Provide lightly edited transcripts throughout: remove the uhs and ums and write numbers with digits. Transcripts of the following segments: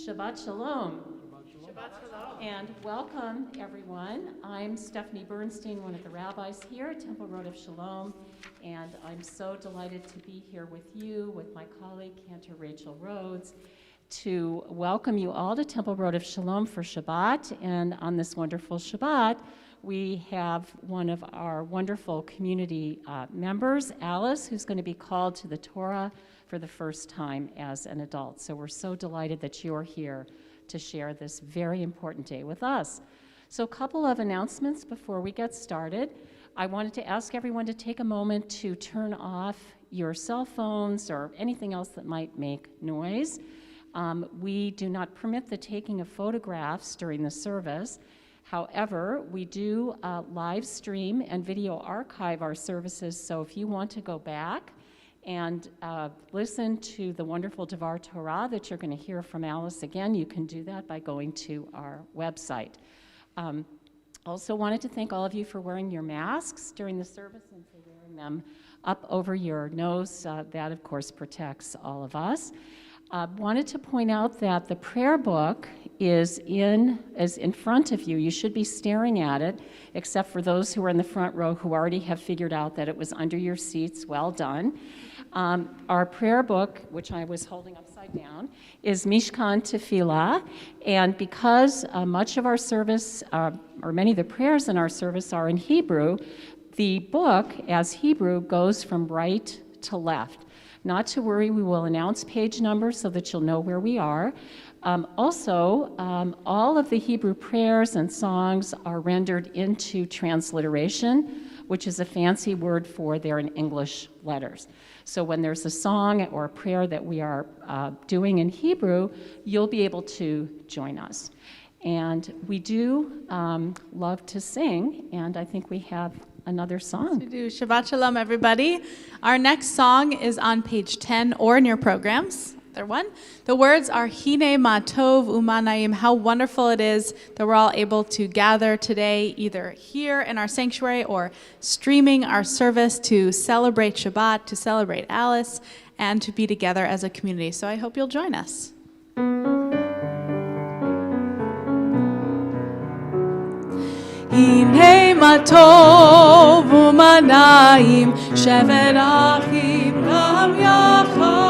Shabbat Shalom. Shabbat Shalom. And welcome, everyone. I'm Stephanie Bernstein, one of the rabbis here at Temple Road of Shalom, and I'm so delighted to be here with you, with my colleague, Cantor Rhodes, to welcome you all to Temple Road of Shalom for Shabbat. And on this wonderful Shabbat, we have one of our wonderful community members, Alice, who's going to be called to the Torah for the first time as an adult. So we're so delighted that you're here to share this very important day with us. So a couple of announcements before we get started. I wanted to ask everyone to take a moment to turn off your cell phones or anything else that might make noise. We do not permit the taking of photographs during the service. However, we do live stream and video archive our services, so if you want to go back and listen to the wonderful Devar Torah that you're going to hear from Alice again, you can do that by going to our website. Also wanted to thank all of you for wearing your masks during the service and for wearing them up over your nose. That, of course, protects all of us. Wanted to point out that the prayer book is in front of you. You should be staring at it, except for those who are in the front row who already have figured out that it was under your seats. Well done. Our prayer book, which I was holding upside down, is Mishkan Tefillah, and because much of our service, or many of the prayers in our service are in Hebrew, the book, as Hebrew, goes from right to left. Not to worry, we will announce page numbers so that you'll know where we are. Also, all of the Hebrew prayers and songs are rendered into transliteration, which is a fancy word for they're in English letters. So when there's a song or a prayer that we are doing in Hebrew, you'll be able to join us. And we do love to sing, and I think we have another song. We do. Shabbat Shalom, everybody. Our next song is on page 10 or in your programs. Either one. The words are Hine ma tov u'ma-na'im. How wonderful it is that we're all able to gather today, either here in our sanctuary or streaming our service to celebrate Shabbat, to celebrate Alice, and to be together as a community. So I hope you'll join us. Hine ma tov u'ma-na'im, shevet achim gam yachad.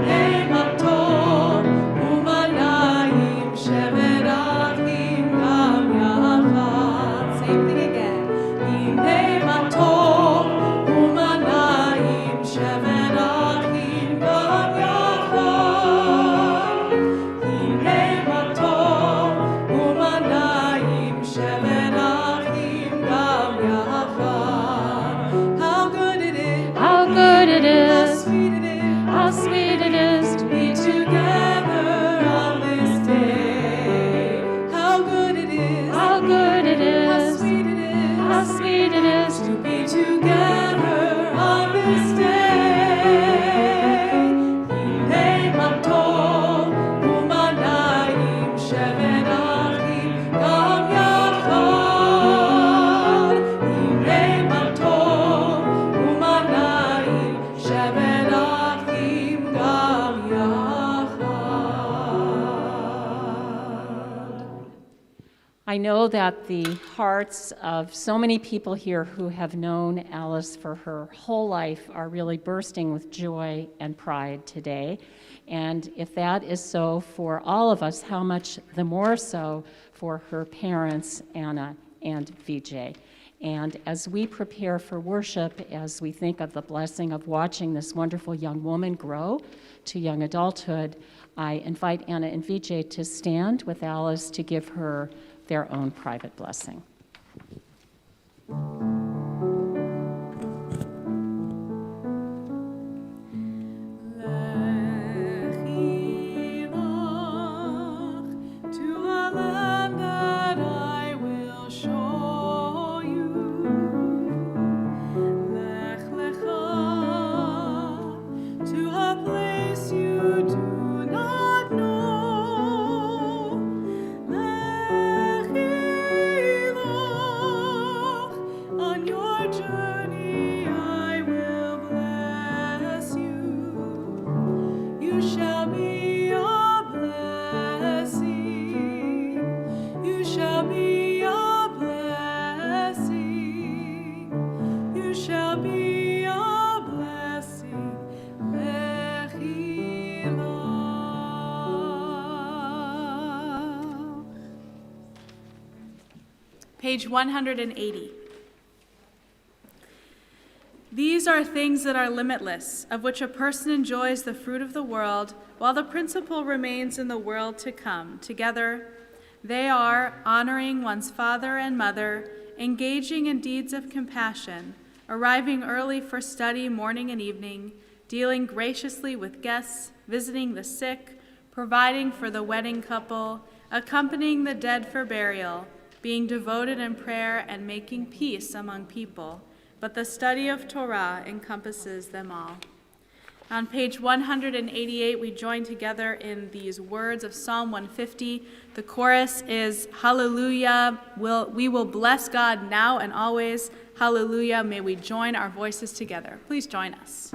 Hine ma tov u'ma-na'im, shevet achim gam yachad. Same thing again. Hine ma tov u'ma-na'im, shevet achim gam yachad. Hine ma tov u'ma-na'im, shevet achim gam yachad. How good it is, How good it is, how sweet it is, how sweet it is to be together on this day. How good it is, how good it how is, sweet it is, how sweet it is to be together on this day. Hine ma tov u'ma-na'im, shevet achim gam yachad. Hine ma tov u'ma-na'im, shevet achim gam yachad. I know that the hearts of so many people here who have known Alice for her whole life are really bursting with joy and pride today. And if that is so for all of us, how much the more so for her parents, Anna and Vijay. And as we prepare for worship, as we think of the blessing of watching this wonderful young woman grow to young adulthood, I invite Anna and Vijay to stand with Alice to give her their own private blessing. be a blessing. Lechila. Page 180. These are things that are limitless, of which a person enjoys the fruit of the world, while the principle remains in the world to come. Together, they are honoring one's father and mother, engaging in deeds of compassion, arriving early for study morning and evening, dealing graciously with guests, visiting the sick, providing for the wedding couple, accompanying the dead for burial, being devoted in prayer, and making peace among people. But the study of Torah encompasses them all. On page 188, we join together in these words of Psalm 150. The chorus is, Hallelujah, we will bless God now and always. Hallelujah, may we join our voices together. Please join us.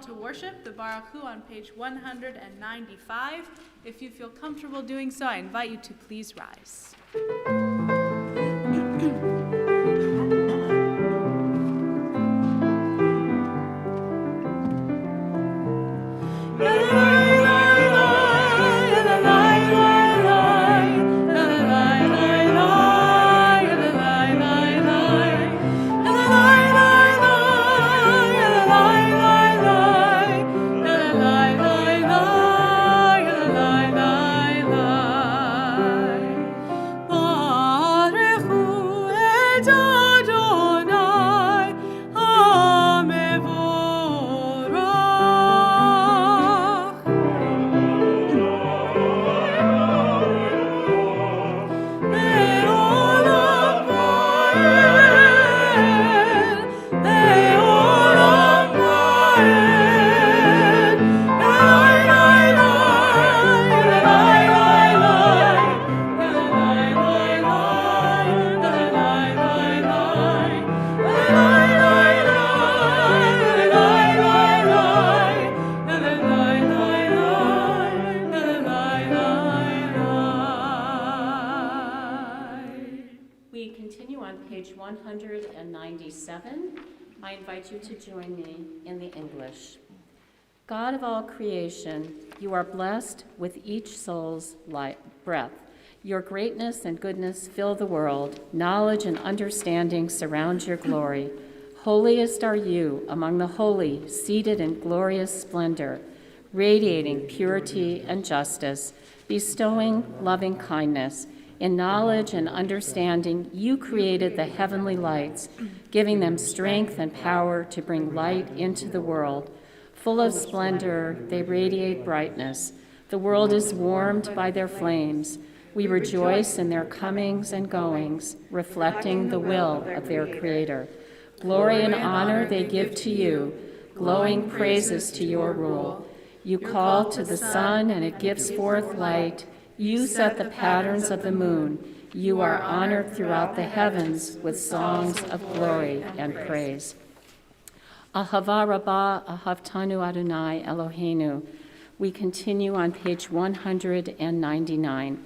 To worship, the Baruch Hu on page 195. If you feel comfortable doing so, I invite you to please rise. Page 197, I invite you to join me in the English. God of all creation, you are blessed with each soul's breath. Your greatness and goodness fill the world. Knowledge and understanding surround your glory. Holiest are you among the holy, seated in glorious splendor, radiating purity and justice, bestowing loving kindness. In knowledge and understanding, you created the heavenly lights, giving them strength and power to bring light into the world. Full of splendor, they radiate brightness. The world is warmed by their flames. We rejoice in their comings and goings, reflecting the will of their Creator. Glory and honor they give to you, glowing praises to your rule. You call to the sun, and it gives forth light. You set the patterns of the moon. You are honored throughout the heavens with songs of glory and praise. Ahava Rabbah Ahavtanu Adonai Eloheinu. We continue on page 199.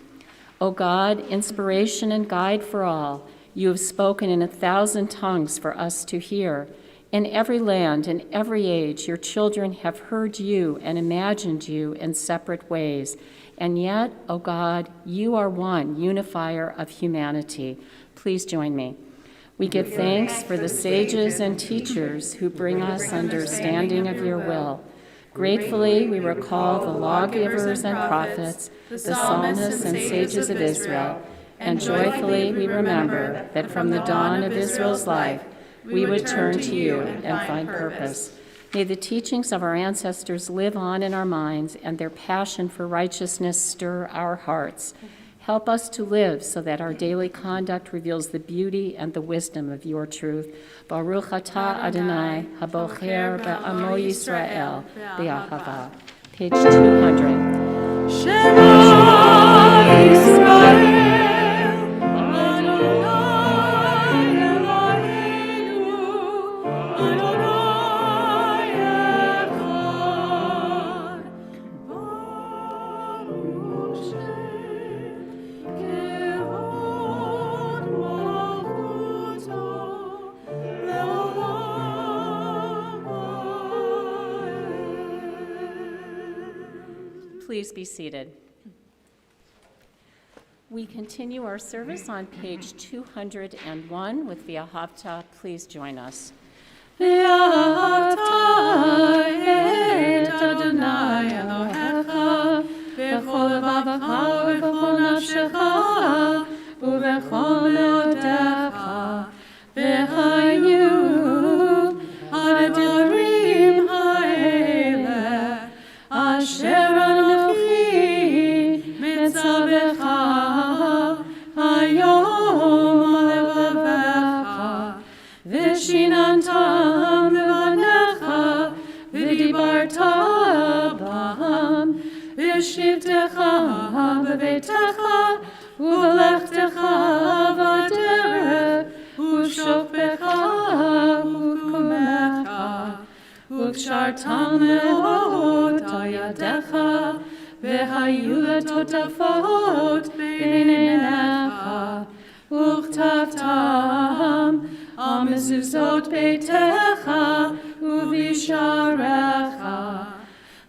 O God, inspiration and guide for all, you have spoken in 1,000 tongues for us to hear. In every land, in every age, your children have heard you and imagined you in separate ways. And yet, O God, you are one, unifier of humanity. Please join me. We give thanks for the sages and teachers who bring us understanding of your will. Gratefully, we recall the lawgivers and prophets, the psalmists and sages of Israel, and joyfully we remember that from the dawn of Israel's life, we would turn to you and find purpose. May the teachings of our ancestors live on in our minds and their passion for righteousness stir our hearts. Help us to live so that our daily conduct reveals the beauty and the wisdom of your truth. Baruch atah Adonai, habocher be'amo Yisrael, be'ahava. Page 200. Shema Yisrael. Please be seated. We continue our service on page 201 with V'ahavta. Please join us. V'ahavta et Adonai Elohecha v'chol levavecha v'chol nafshecha u'v'chol meodecha v'hayu ha'devarim ha'eleh asher Shinantam levanecha v'dibarta b'ham v'shivtecha b'veitecha u'lechtecha v'derech u'shokbecha u'kumecha u'kshartam leot ayadecha v'hayu letotafot b'neinecha u'chtavtam Amezuzot beitecha uvisharecha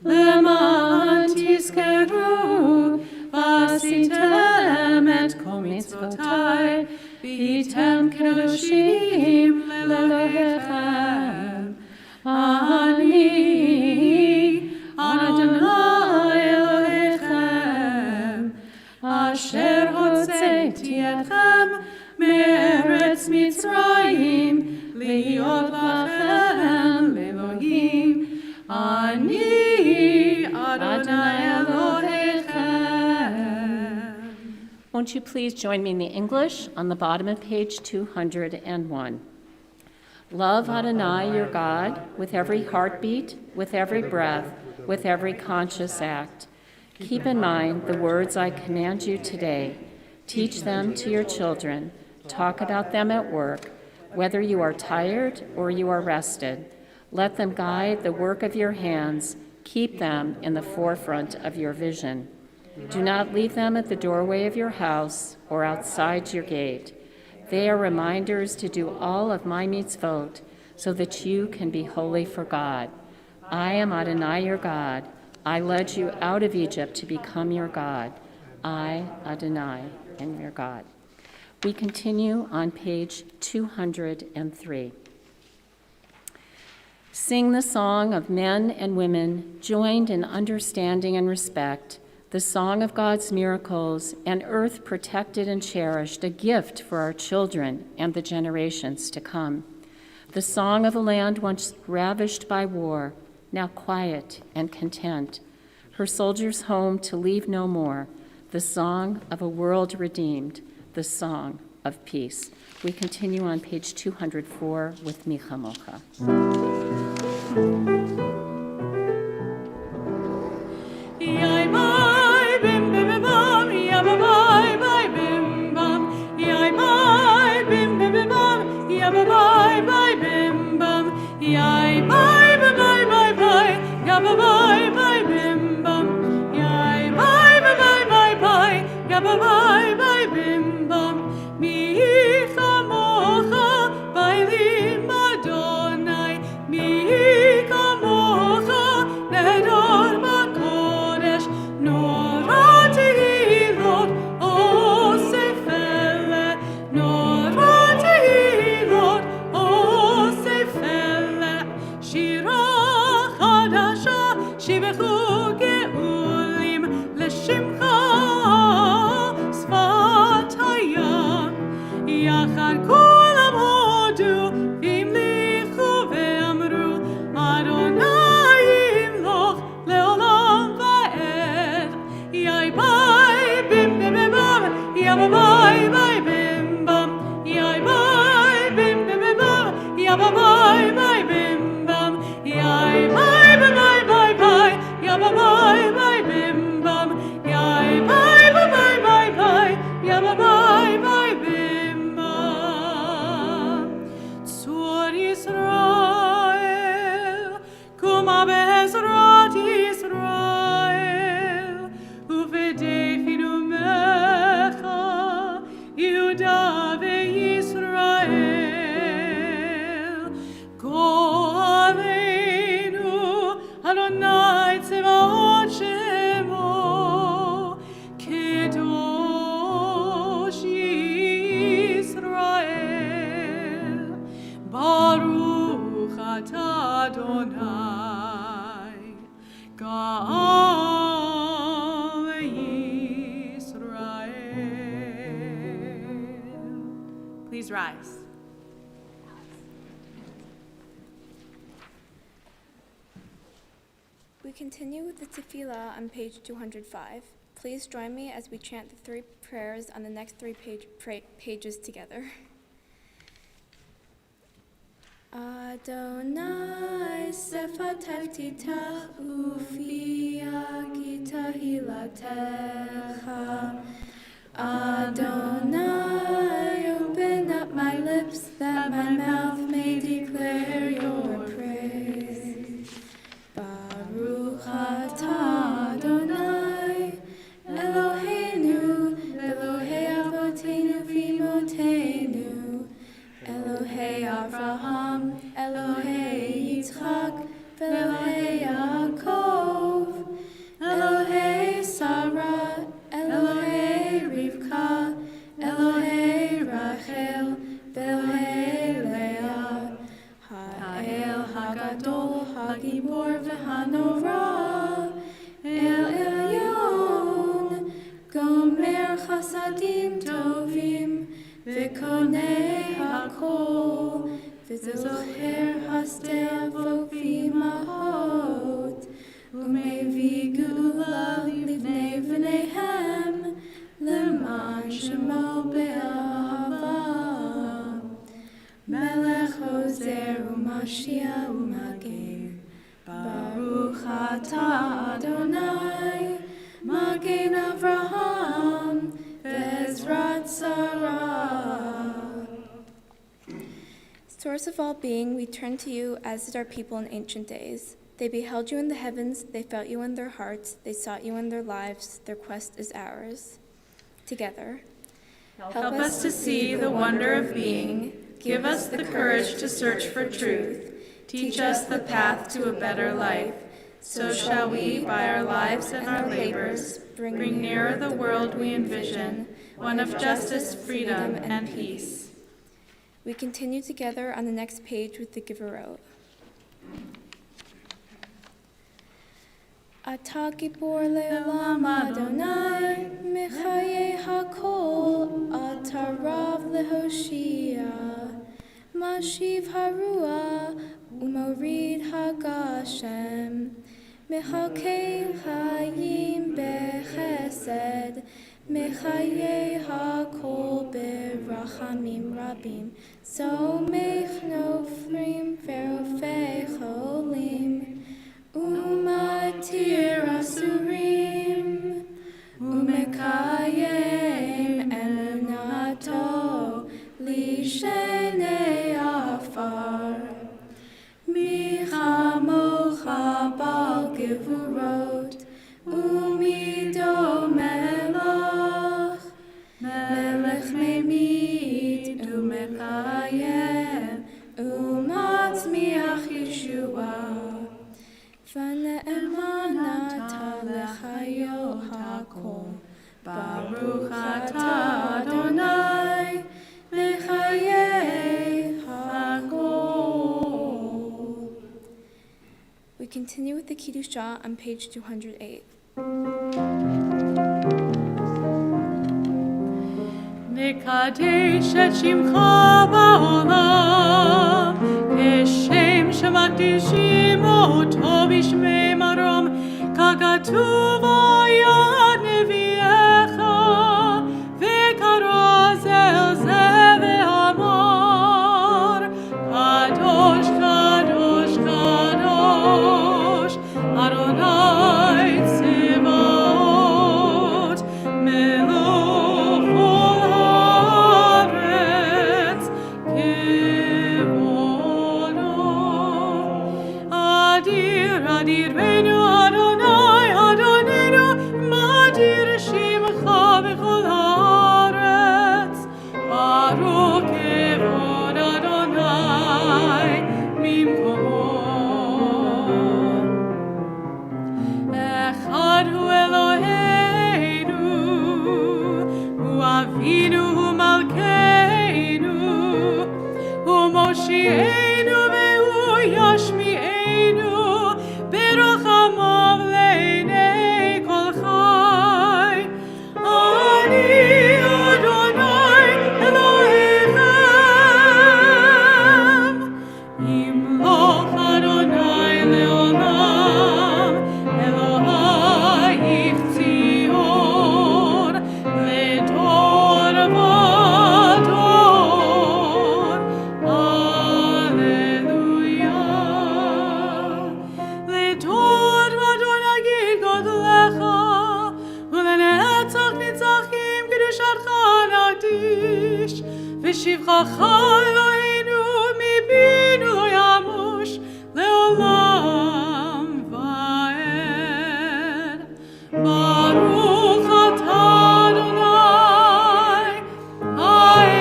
leman tizkeru vasitem et kol mitzvotai v'item kedoshim lelohechem ani Adonai Elohechem asher hotzeti etchem Meretz Mitzrayim, liot lachem lelohim, ani Adonai Elohechem. Won't you please join me in the English on the bottom of page 201. Love Adonai, your God, with every heartbeat, with every breath, with every conscious act. Keep in mind the words I command you today. Teach them to your children. Talk about them at work, whether you are tired or you are rested. Let them guide the work of your hands. Keep them in the forefront of your vision. Do not leave them at the doorway of your house or outside your gate. They are reminders to do all of my mitzvot so that you can be holy for God. I am Adonai, your God. I led you out of Egypt to become your God. I, Adonai, am your God. We continue on page 203. Sing the song of men and women joined in understanding and respect, the song of God's miracles, and earth protected and cherished, a gift for our children and the generations to come. The song of a land once ravished by war, now quiet and content, her soldiers home to leave no more, the song of a world redeemed, the song of peace. We continue on page 204 with Micha Mocha. Please rise. We continue with the tefillah on page 205. Please join me as we chant the three prayers on the next three pages together. Adonai sefatevti ufi agita hilatecha. Adonai, open up my lips that my mouth may declare your praise. Baruch atah Adonai, Eloheinu, Elohei avotenu v'imotenu, Elohei Avraham, Elohei Yitzchak, Elohei Yaakov, Elohei Sarah, Elohei Rivka, Elohei Rachel, Elohei Leah, Ha'el Hagadol, Hagibor v'Hanora, El Elyon, Gomer Chasadim Tovim, V'konei Hakol, V'zocher Hasdei Avot v'Imahot, U'mevi Geula Livnei V'neihem, L'man Shemo Be'ahava, Melech Ozer U'Mashiach U'Magen, Baruch atah Adonai, Magen Avraham, Ve'ezrat Sarah. Source of all being, we turn to you as did our people in ancient days. They beheld you in the heavens, they felt you in their hearts, they sought you in their lives, their quest is ours. Together. Help us to see the wonder of being. Give us the courage to search for truth. Teach us the path to a better life. So shall we, by our lives and our labors, bring nearer the world we envision, one of justice, freedom, and peace. We continue together on the next page with the Giverot. אתה גיבור לעולם אדוני, מחיי הכל, אתה רב להושיע. משיב הרוח ומוריד הגשם, מחכה חיים בחסד, מחיי הכל ברחמים רבים. סומך נופלים ורופא חולים, ומתיר אסורים, ומקיים אמונתו לשני עפר. מי כמוך בעל גבורות, ומי דומה לך, מלך ממית ומקיים, ומצמיח ישועה. ונאמנת לחיות הכל, ברוך אתה אדוני, לחיי הכל. We continue with the Kiddusha on page 208. נקדש את שמך בעולם, כשם שמקדישים אותו בשמי מרום, ככתוב היה נביאך, וכרז אל זה ואמר, קדוש קדוש קדוש, אדוני צבאות, מלוך כל הארץ כבודו. אדיר אדירנו אדוני אדוננו, מדיר שמך בכל הארץ. ברוך כבוד אדוני ממקומו. אחד הוא אלוהינו, הוא אבינו, הוא מלכנו, הוא מושיענו והוא ישמיענו, ברחמיו לעיני כל חי. אני אדוני אלוהיכם, ימלוך אדוני לעולם, אלוהיך ציון, לדור ודור. הללויה. לדור ודור נגיד גודלך, ולנצח נצחים קדושתך נקדיש, ושבחך אלוהינו מפינו לא ימוש לעולם ועד. ברוך אתה אדוני, האל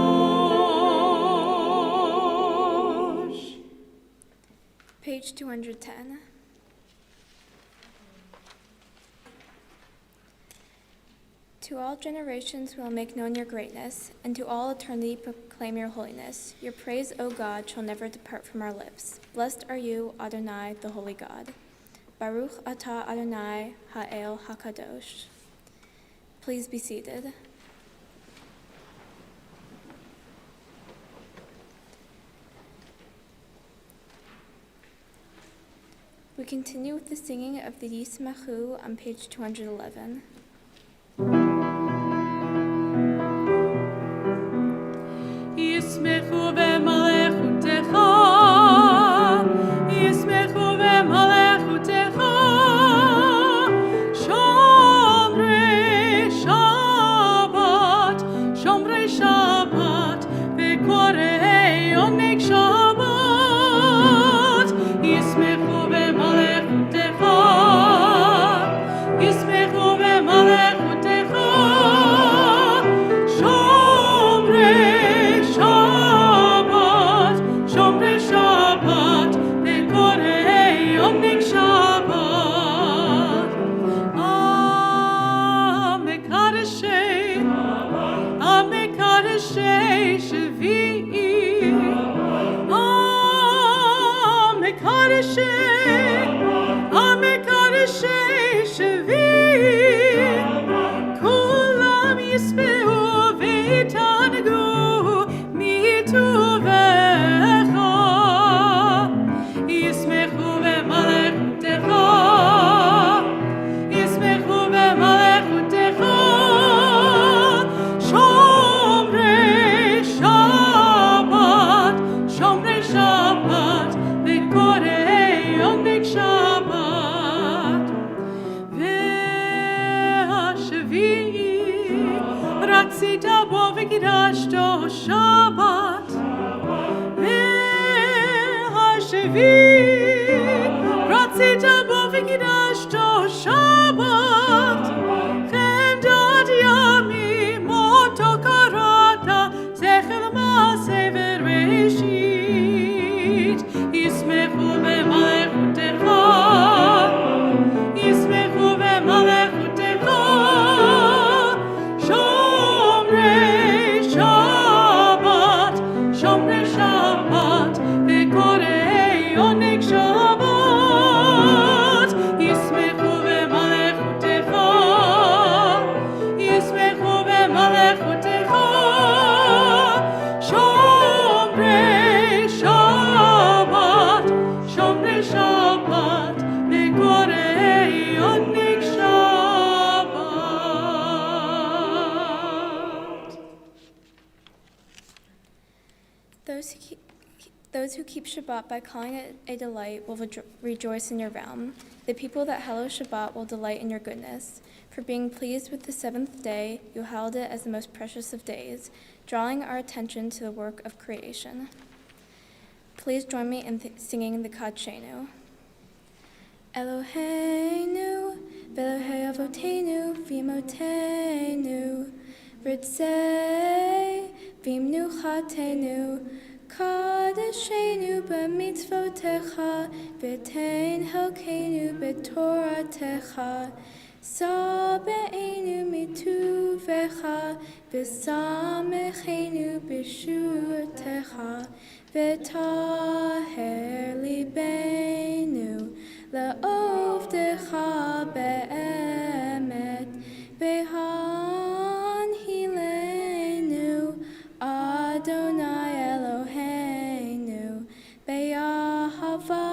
הקדוש. Page 210. To all generations we will make known your greatness, and to all eternity proclaim your holiness. Your praise, O God, shall never depart from our lips. Blessed are you, Adonai, the holy God. Baruch atah Adonai ha'el hakadosh. Please be seated. We continue with the singing of the Yismachu on page 211. ישמחו במלכותך, ישמחו במלכותך, שומרי שבת, שומרי שבת, וקוראי עונג שבת. ישמחו במלכותך, ישמחו במלכותך, שומרי שבת. שביעי המקדשי שביעי כולם ישמעו ויתענגו מטובך ישמחו במלכותך ישמחו במלכותך שומרי שבת וקוראי עונג שבת והשביעי רצית בו וקידשתו שבת והשביעי רצית בו וקידשתו שבת חמדת ימים אותו קראת זכר מעשה וראשית ישמחו במלכותך ישמחו במלכותך שומרי שבת וקוראי עונג שבת ישמחו במלכותך ישמחו במלכותך שומרי שבת וקוראי עונג שבת. Those who keep Shabbat by calling it a delight will rejoice in your realm. The people that hallow Shabbat will delight in your goodness. For being pleased with the seventh day, you held it as the most precious of days, drawing our attention to the work of creation. Please join me in singing the Kadshenu. Eloheinu, v'Elohei Avotenu, v'imotenu, ritzei, v'imnuchatenu, Kadeshenu b'mitzvotecha, v'tein helkenu b'toratecha, sabeinu mituvecha, v'samechenu b'shutecha, v'taher libenu, la'ovdecha be'emet, v'hanhilenu, Adonai Eloheinu, be'ahava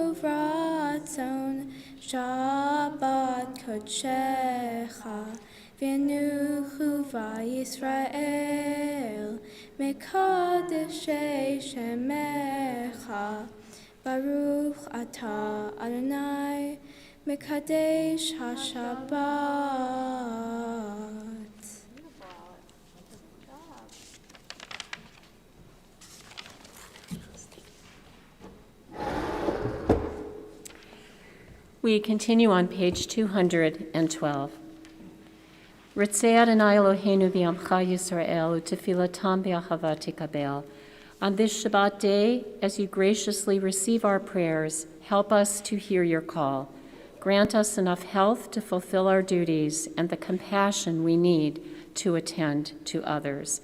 uvratzon, Shabbat kodshecha, v'nuchu v'Yisrael, mekadeshei shemecha, Baruch atah Adonai, mekadesh haShabbat. We continue on page 212. Ritzei Adonai Eloheinu v'amcha Yisrael u'tefilatam b'achava tikabel. On this Shabbat day, as you graciously receive our prayers, help us to hear your call. Grant us enough health to fulfill our duties and the compassion we need to attend to others.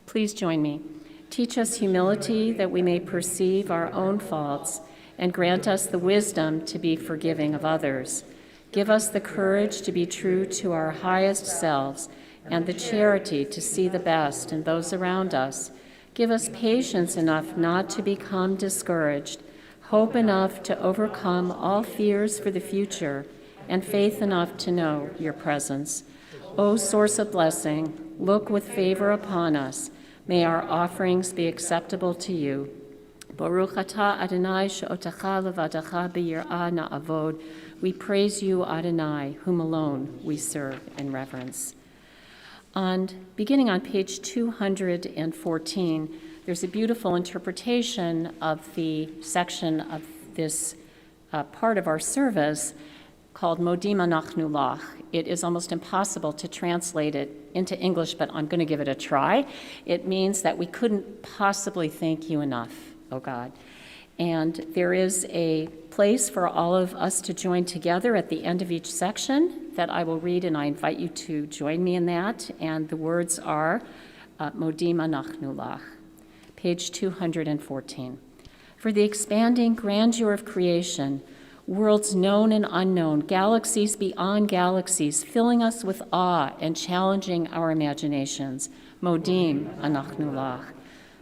Please join me. Teach us humility that we may perceive our own faults, and grant us the wisdom to be forgiving of others. Give us the courage to be true to our highest selves and the charity to see the best in those around us. Give us patience enough not to become discouraged, hope enough to overcome all fears for the future, and faith enough to know your presence. O source of blessing, look with favor upon us. May our offerings be acceptable to you. Baruch atah Adonai she'otacha levadacha b'yirah na'avod. We praise you, Adonai, whom alone we serve in reverence. Beginning on page 214, there's a beautiful interpretation of the section of this part of our service called Modim Anachnu Lach. It is almost impossible to translate it into English, but I'm going to give it a try. It means that we couldn't possibly thank you enough, oh God. And there is a place for all of us to join together at the end of each section that I will read, and I invite you to join me in that. And the words are, Modim Anachnu Lach. Page 214. For the expanding grandeur of creation, worlds known and unknown, galaxies beyond galaxies, filling us with awe and challenging our imaginations. Modim Anachnu Lach.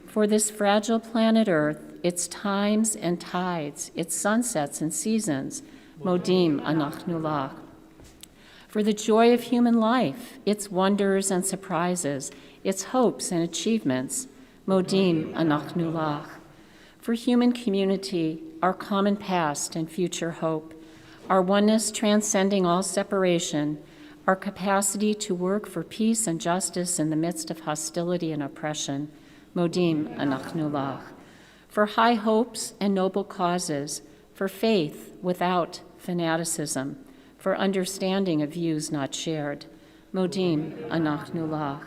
For this fragile planet Earth, its times and tides, its sunsets and seasons. Modim Anachnu Lach. For the joy of human life, its wonders and surprises, its hopes and achievements. Modim Anachnu Lach. For human community, our common past and future hope, our oneness transcending all separation, our capacity to work for peace and justice in the midst of hostility and oppression. Modim Anachnu Lach. For high hopes and noble causes, for faith without fanaticism, for understanding of views not shared. Modim Anachnu Lach.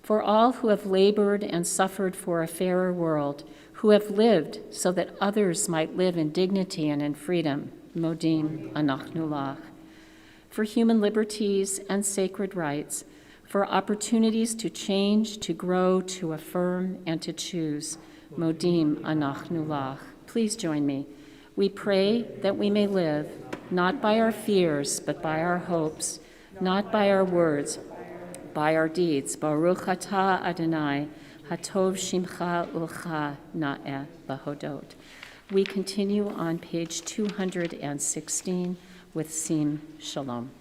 For all who have labored and suffered for a fairer world, who have lived so that others might live in dignity and in freedom. Modim Anachnu Lach. For human liberties and sacred rights, for opportunities to change, to grow, to affirm, and to choose. Modim Anachnu Lach. Please join me. We pray that we may live not by our fears, but by our hopes, not by our words, by our deeds. Baruch atah Adonai, hatov shimcha ulcha na'eh bahodot. We continue on page 216 with Sim Shalom.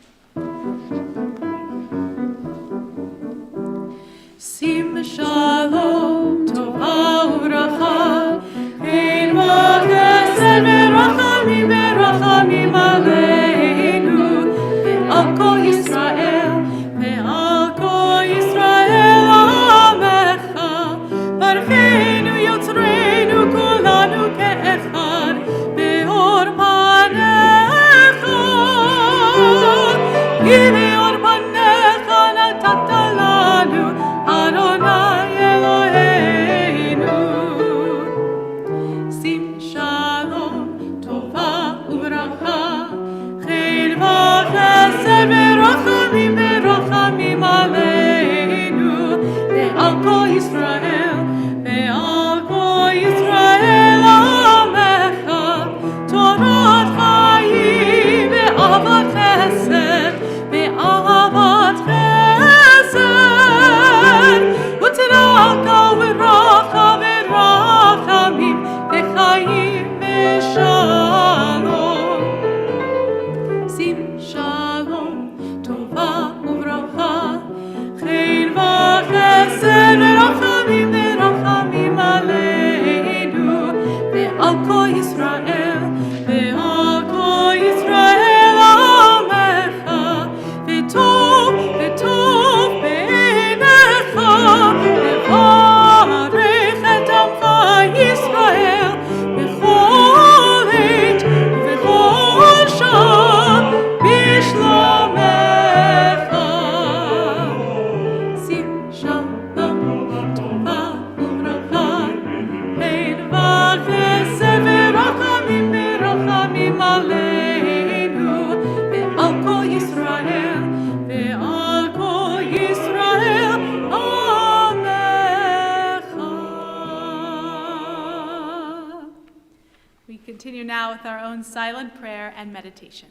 Sim Shalom, Tova Uvracha, Ein V'Chesed V'Rachamim V'Rachamim Aleinu, Ve'al Kol Yisrael, Ve'al Kol Yisrael Amecha, Barcheinu Yotzreinu Kulanu Ke'echad, Be'or Panecha, Ki Be'or Panecha Natata Lanu, Adonai Eloheinu. Sim Shalom, Tova Uvracha, Chen V'Chesed V'Rachamim V'Rachamim Aleinu, Ve'al Kol Yisrael, Ve'al Kol Yisrael Amecha, Torat Chayim Ve'avat Chesed, Ve'avat Chesed, U'Tzedaka V'Racha V'Rachamim, Ve'Chayim Ve'Shalom. Sim Shalom, Tova Uvracha, Chen V'Chesed V'Rachamim V'Rachamim Aleinu, Ve'al Kol Yisrael, Ve'al Kol Yisrael Amecha, Ve'tov, Ve'tov Be'einecha, Ve'varech et Amcha Yisrael, B'chol עת ובכל שעה בשלומך. שים שלום, טובה וברכה, אין וחסד ורחמים ורחמים עלינו, ועל כל ישראל, ועל כל ישראל עמך. We continue now with our own silent prayer and meditation.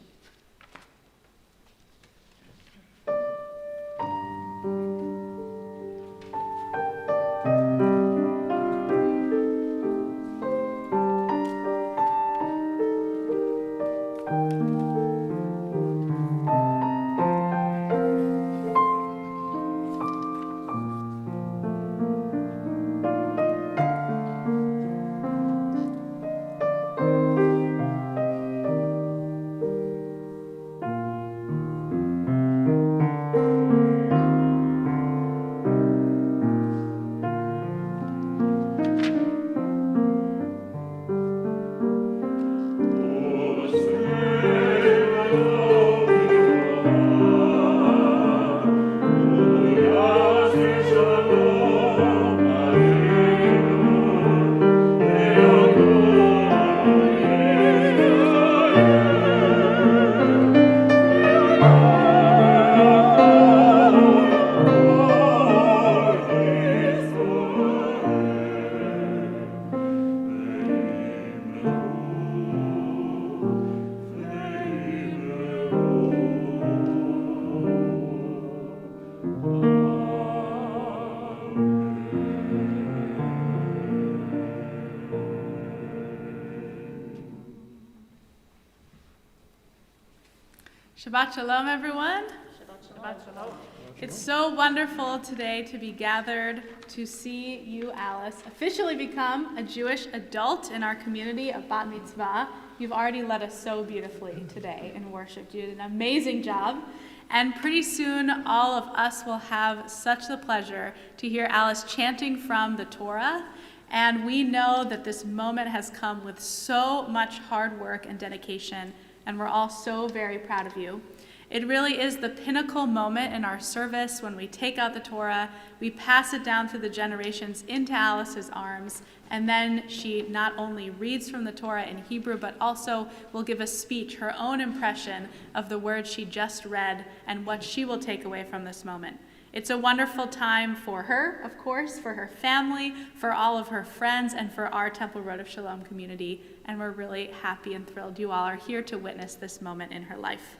Shabbat Shalom, everyone. Shabbat Shalom. It's so wonderful today to be gathered to see you, Alice, officially become a Jewish adult in our community of Bat Mitzvah. You've already led us so beautifully today in worship. You did an amazing job. And pretty soon, all of us will have such the pleasure to hear Alice chanting from the Torah. And we know that this moment has come with so much hard work and dedication, and we're all so very proud of you. It really is the pinnacle moment in our service when we take out the Torah, we pass it down through the generations into Alice's arms, and then she not only reads from the Torah in Hebrew, but also will give a speech, her own impression of the words she just read and what she will take away from this moment. It's a wonderful time for her, of course, for her family, for all of her friends, and for our Temple Road of Shalom community, and we're really happy and thrilled you all are here to witness this moment in her life.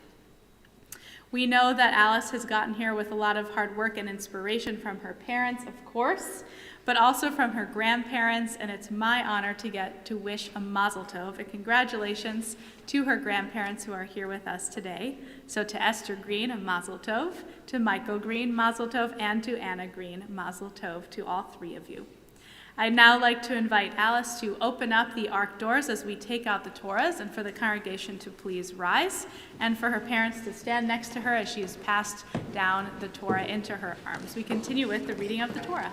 We know that Alice has gotten here with a lot of hard work and inspiration from her parents, of course, but also from her grandparents, and it's my honor to get to wish a mazel tov, and congratulations to her grandparents who are here with us today. So to Esther Green, a mazel tov, to Michael Green, mazel tov, and to Anna Green, mazel tov to all three of you. I'd now like to invite Alice to open up the ark doors as we take out the Torahs, and for the congregation to please rise, and for her parents to stand next to her as she is passed down the Torah into her arms. We continue with the reading of the Torah.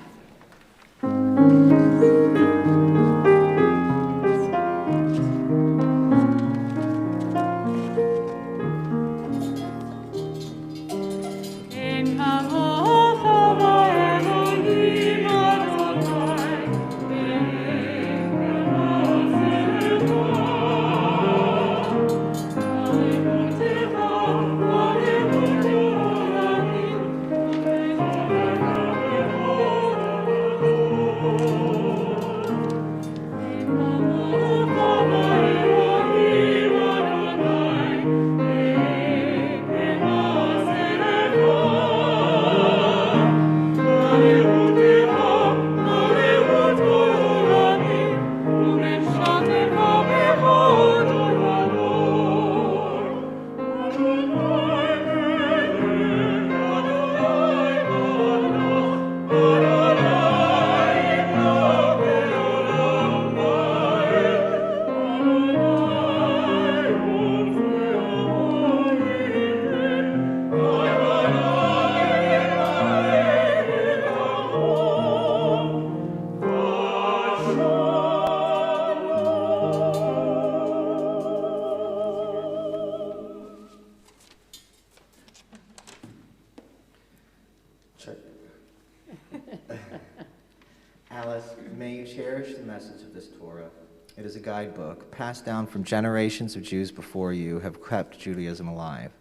Alice, may you cherish the message of this Torah. It is a guidebook passed down from generations of Jews before you have kept Judaism alive.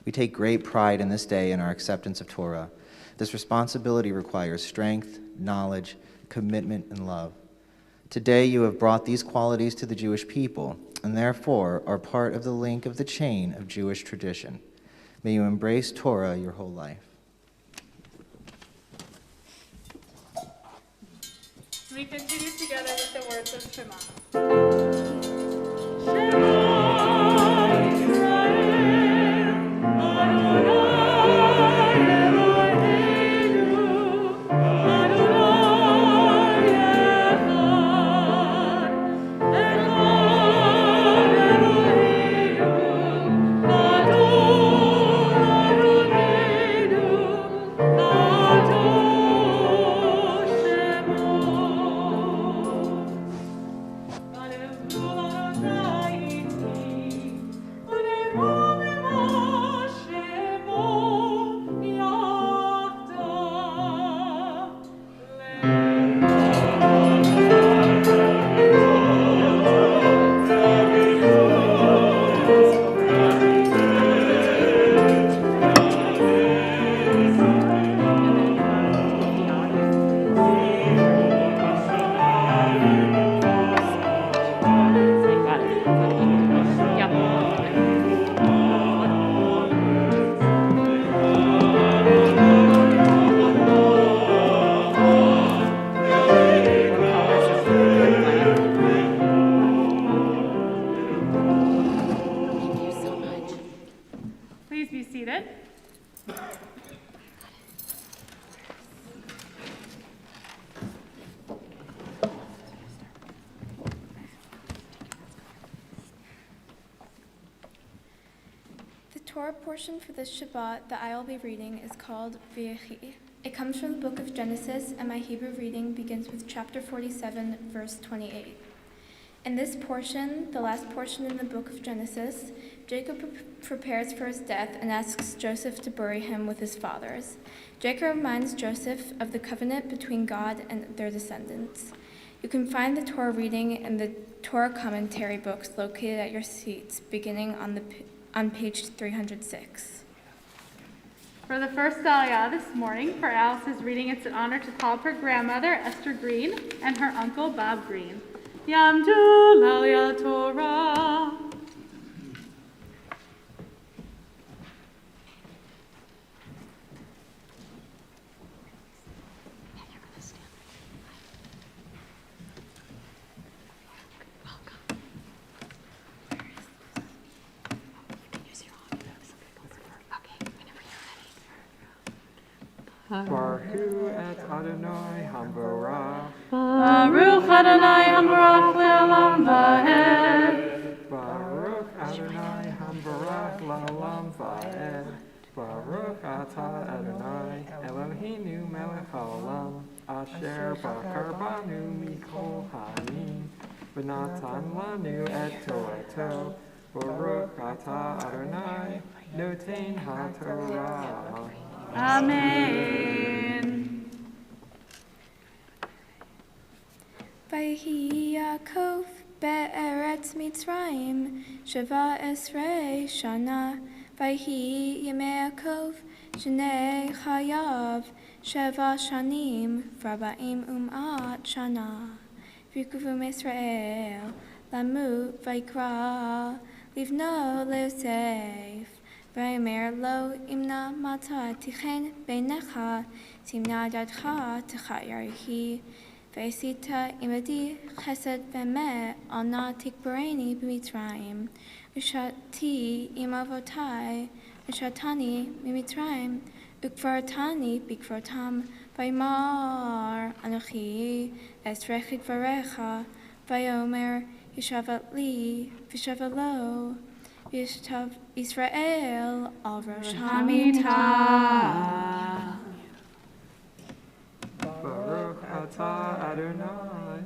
We take great pride in this day in our acceptance of Torah. This responsibility requires strength, knowledge, commitment, and love. Today you have brought these qualities to the Jewish people, and therefore are part of the link of the chain of Jewish tradition. May you embrace Torah your whole life. We continue together with the words of Shema. Hallelujah. Torah portion for this Shabbat that I will be reading is called V'yechi. It comes from the book of Genesis, and my Hebrew reading begins with chapter 47, verse 28. In this portion, the last portion in the book of Genesis, Jacob prepares for his death and asks Joseph to bury him with his fathers. Jacob reminds Joseph of the covenant between God and their descendants. You can find the Torah reading in the Torah commentary books located at your seats, beginning on page 306. For the first Aliyah this morning, for Alice's reading, it's an honor to call up her grandmother, Esther Green, and her uncle, Bob Green. Yamdu l'Aliyah Torah. Baruch et Adonai Hambarach. Baruch Adonai Hambarach le'olam va'ed. Baruch Adonai Hambarach le'olam va'ed. Baruch atah Adonai Eloheinu melech haolam asher bachar banu mikol ha'amim v'natan lanu et Torato. Baruch atah Adonai noten ha'torah. Amen. Vayhi Yaakov be'eretz Mitzrayim sheva esrei shana. Vayhi Yemei Yaakov shnei chayav sheva shanim v'arba'im um'at shana. V'yikuvu Yisrael lamut v'yikra livno le'Yosef. V'yomer lo imna mata tichen beinecha timna dadcha techayarihi v'esita imadi chesed v'emet al na tikbareni b'mitzrayim v'shati imavotai v'shatani b'mitzrayim ukvartani b'kvartam v'ymar anochi esrechid v'recha v'yomer yishavat li v'shavat lo Yishtav Israel al Rosh Hamitah. Baruch atah Adonai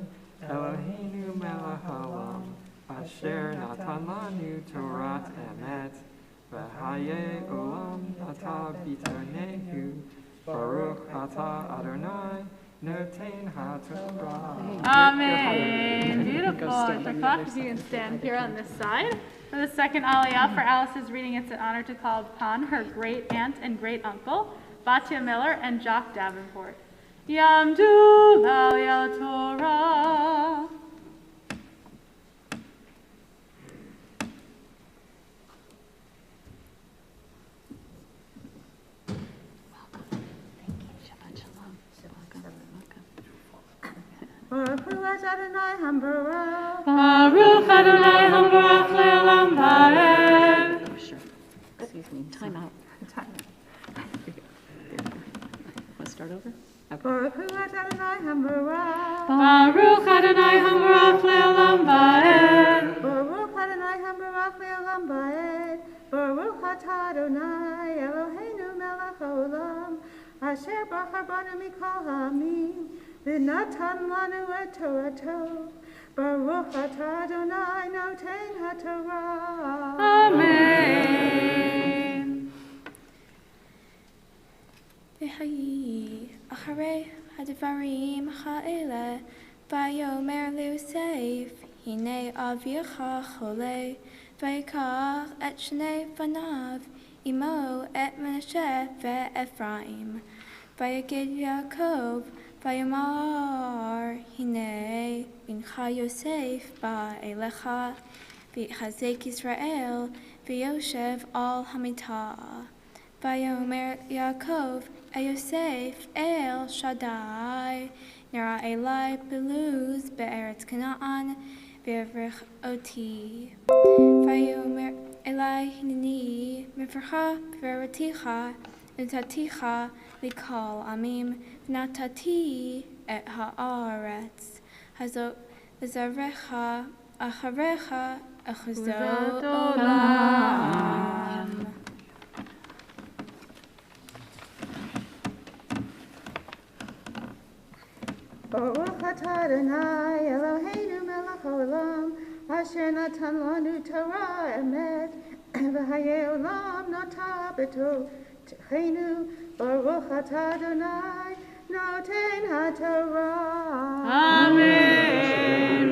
Eloheinu melech haolam asher natan lanu Torat emet v'hayei olam atah b'tonehu. Baruch atah Adonai noten ha'torah. Amen. Beautiful. Shafak, if you can stand here on this side. For the second Aliyah, for Alice's reading, it's an honor to call upon her great aunt and great uncle, Batya Miller and Jock Davenport. Yamdu l'Aliyah Torah. Baruch Adonai Hambarach. Baruch Adonai Hambarach le'olam va'ed. Oh, sure. Excuse me, time out. Want to start over? Baruch Adonai Hambarach. Baruch Adonai Hambarach le'olam va'ed. Baruch Adonai Hambarach le'olam va'ed. Baruch atah Adonai Eloheinu melech haolam asher bachar banu mikol ha'amim v'natan lanu et Torato. Baruch atah Adonai noten ha'torah. Amen. V'hayi acharei hadvarim ha'ele vayomer le'Yosef hinei avicha chole vayikach et shnei banav imo et Menashe ve'Ephraim vayagid Yaakov vayomar hinei bincha Yosef ba'elecha v'chazek Yisrael v'yoshev al hamitah vayomer Yaakov Yosef El Shaddai Nara Elai Beluz Be'eretz Canaan Ve'avrich Oti Vayomer Elai Hineni Mefercha Veraticha Nataticha Likal Amim Natati Et Haaretz Hazot Zarecha Acharecha Achuzot Olam. atah Adonai Eloheinu melech haolam asher natan lanu Torah emet v'hayei olam nata b'tocheinu baruch atah Adonai noten haTorah. Amen.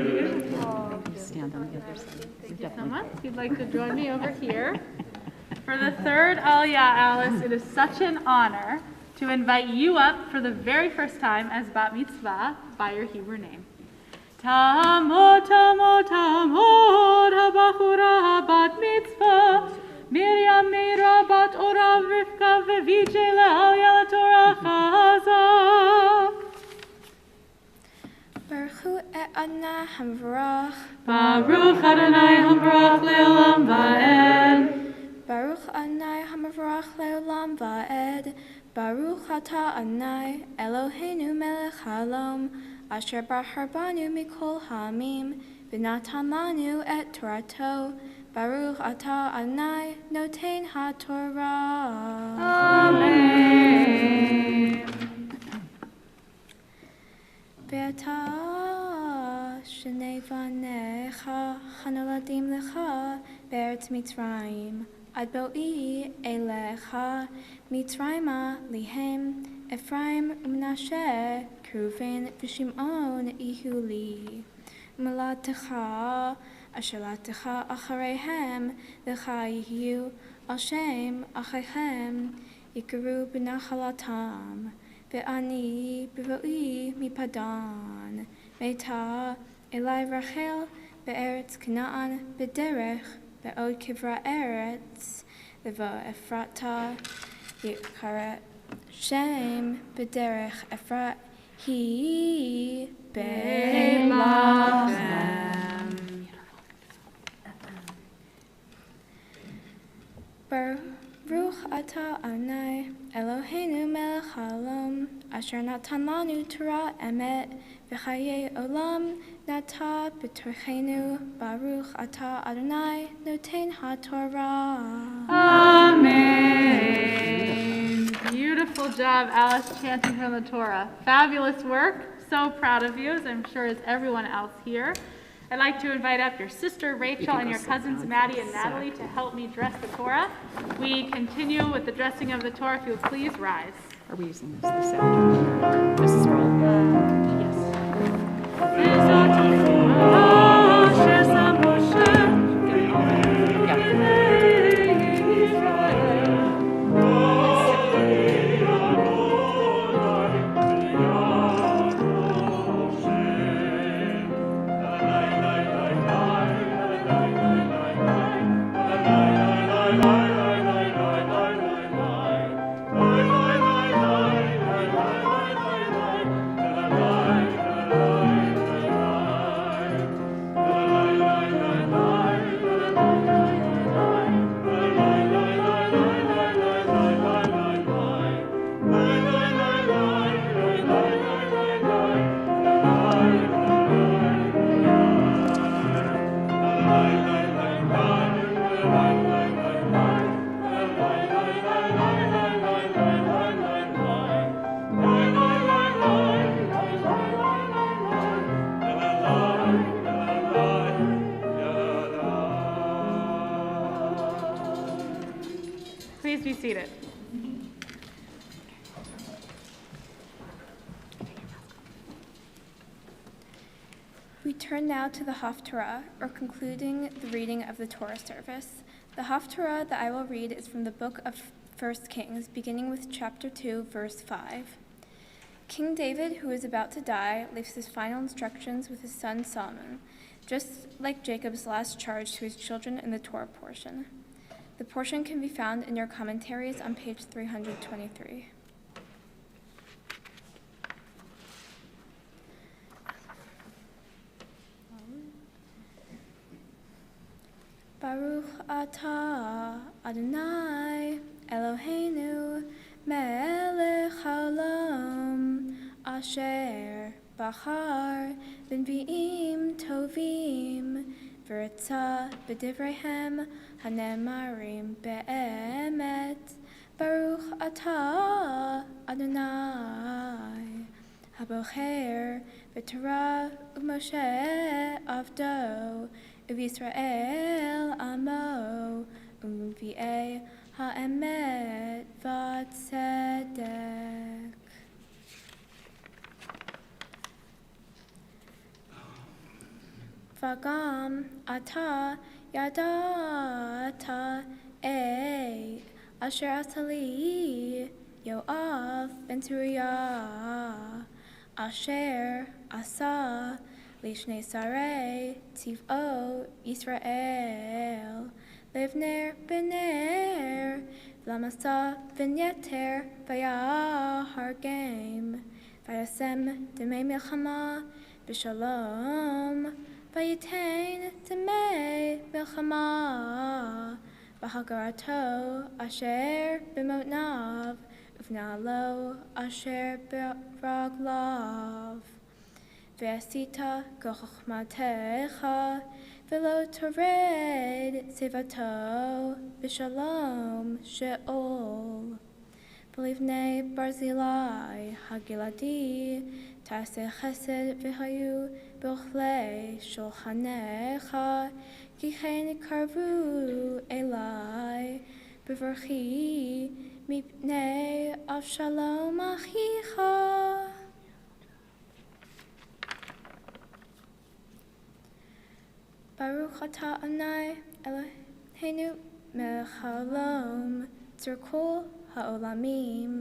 Stand on the other side. Thank you so much. If you'd like to join me over here. For the third Aliyah, Alice, it is such an honor to invite you up for the very first time as Bat Mitzvah by your Hebrew name. Tamod, tamod, tamod, habachura bat mitzvah, Miriam meira bat orav Rivka vevije le'aliyah Torah chazak. Baruch et Adonai hamvarach. Baruch Adonai hamvarach le'olam va'ed. Baruch Adonai hamvarach le'olam va'ed. Baruch atah Adonai Eloheinu melech haolam asher bahar banu mikol ha'amim v'natan lanu et Torato. Baruch atah Adonai noten haTorah. Amen. Be'atah shnei vanecha hanoladim lecha be'eretz Mitzrayim ad bo'i elecha Mitzrayma lihem Ephraim u'Menashe Reuven v'Shim'on ihu li Melatecha asher latecha achareihem lecha yihiu al shem achaichem yikaru b'nachalatam ve'ani b'ro'i mipadan meita elai Rachel be'eretz Canaan b'derech be'od kivra eretz levo Ephrata yikaret Shem b'derech Ephrat hi be'lachem. Baruch atah Adonai Eloheinu melech haolam asher natan lanu Torah emet v'chayei olam nata b'torchenu. Baruch atah Adonai noten haTorah. Amen. Beautiful job, Alice, chanting from the Torah. Fabulous work. So proud of you, as I'm sure as everyone else here. I'd like to invite up your sister Rachel and your cousins Maddie and Natalie to help me dress the Torah. We continue with the dressing of the Torah. If you'll please rise. Are we using this afternoon? This is roll. Please be seated. We turn now to the Haftarah, or concluding the reading of the Torah service. The Haftarah that I will read is from the book of 1 Kings, beginning with chapter 2, verse 5. King David, who is about to die, leaves his final instructions with his son Solomon, just like Jacob's last charge to his children in the Torah portion. The portion can be found in your commentaries on page 323. Baruch atah Adonai Eloheinu melech haolam asher bachar b'nvi'im tovim v'ritza b'divreihem hanemarim be'emet. Baruch atah Adonai habocher v'Torah u'Moshe avdo, u'Yisrael amo, u'Mvi'ei ha'emet v'tzedek. V'gam ata yadata asher asali Yoav ben Tzruya asher asa lishnei sarei tiv'o Yisrael livner bener v'lamasa v'nyeter v'yahargem v'yasem demei milchama b'shalom v'yitain demei milchama v'hagarato asher b'motnav uvnalo asher b'raglav v'asita k'chochmatecha v'lo tored sevato b'shalom she'ol v'livnei barzilai hagiladi ta'aseh chesed v'hayu b'ochlei shulchanecha ki chen karvu elai b'vorchi mipnei avshalom achicha. Baruch atah Adonai Eloheinu melech haolam tzur ha'olamim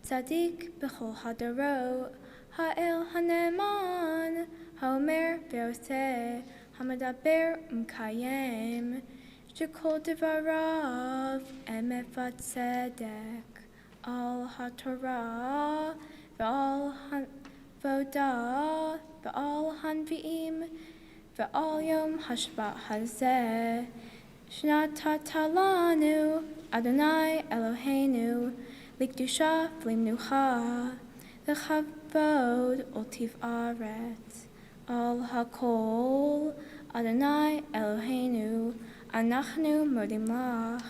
tzadik b'chol hadarot ha'el haneman ha'omer ve'oseh hamadaber umkayem shekol devarav emet v'tzedek al haTorah v'al havodah v'al hanvi'im v'al yom hashvat hazeh shnatata lanu Adonai Eloheinu likdusha v'limnucha v'chavod ultiv aret al hakol Adonai Eloheinu anachnu modim lach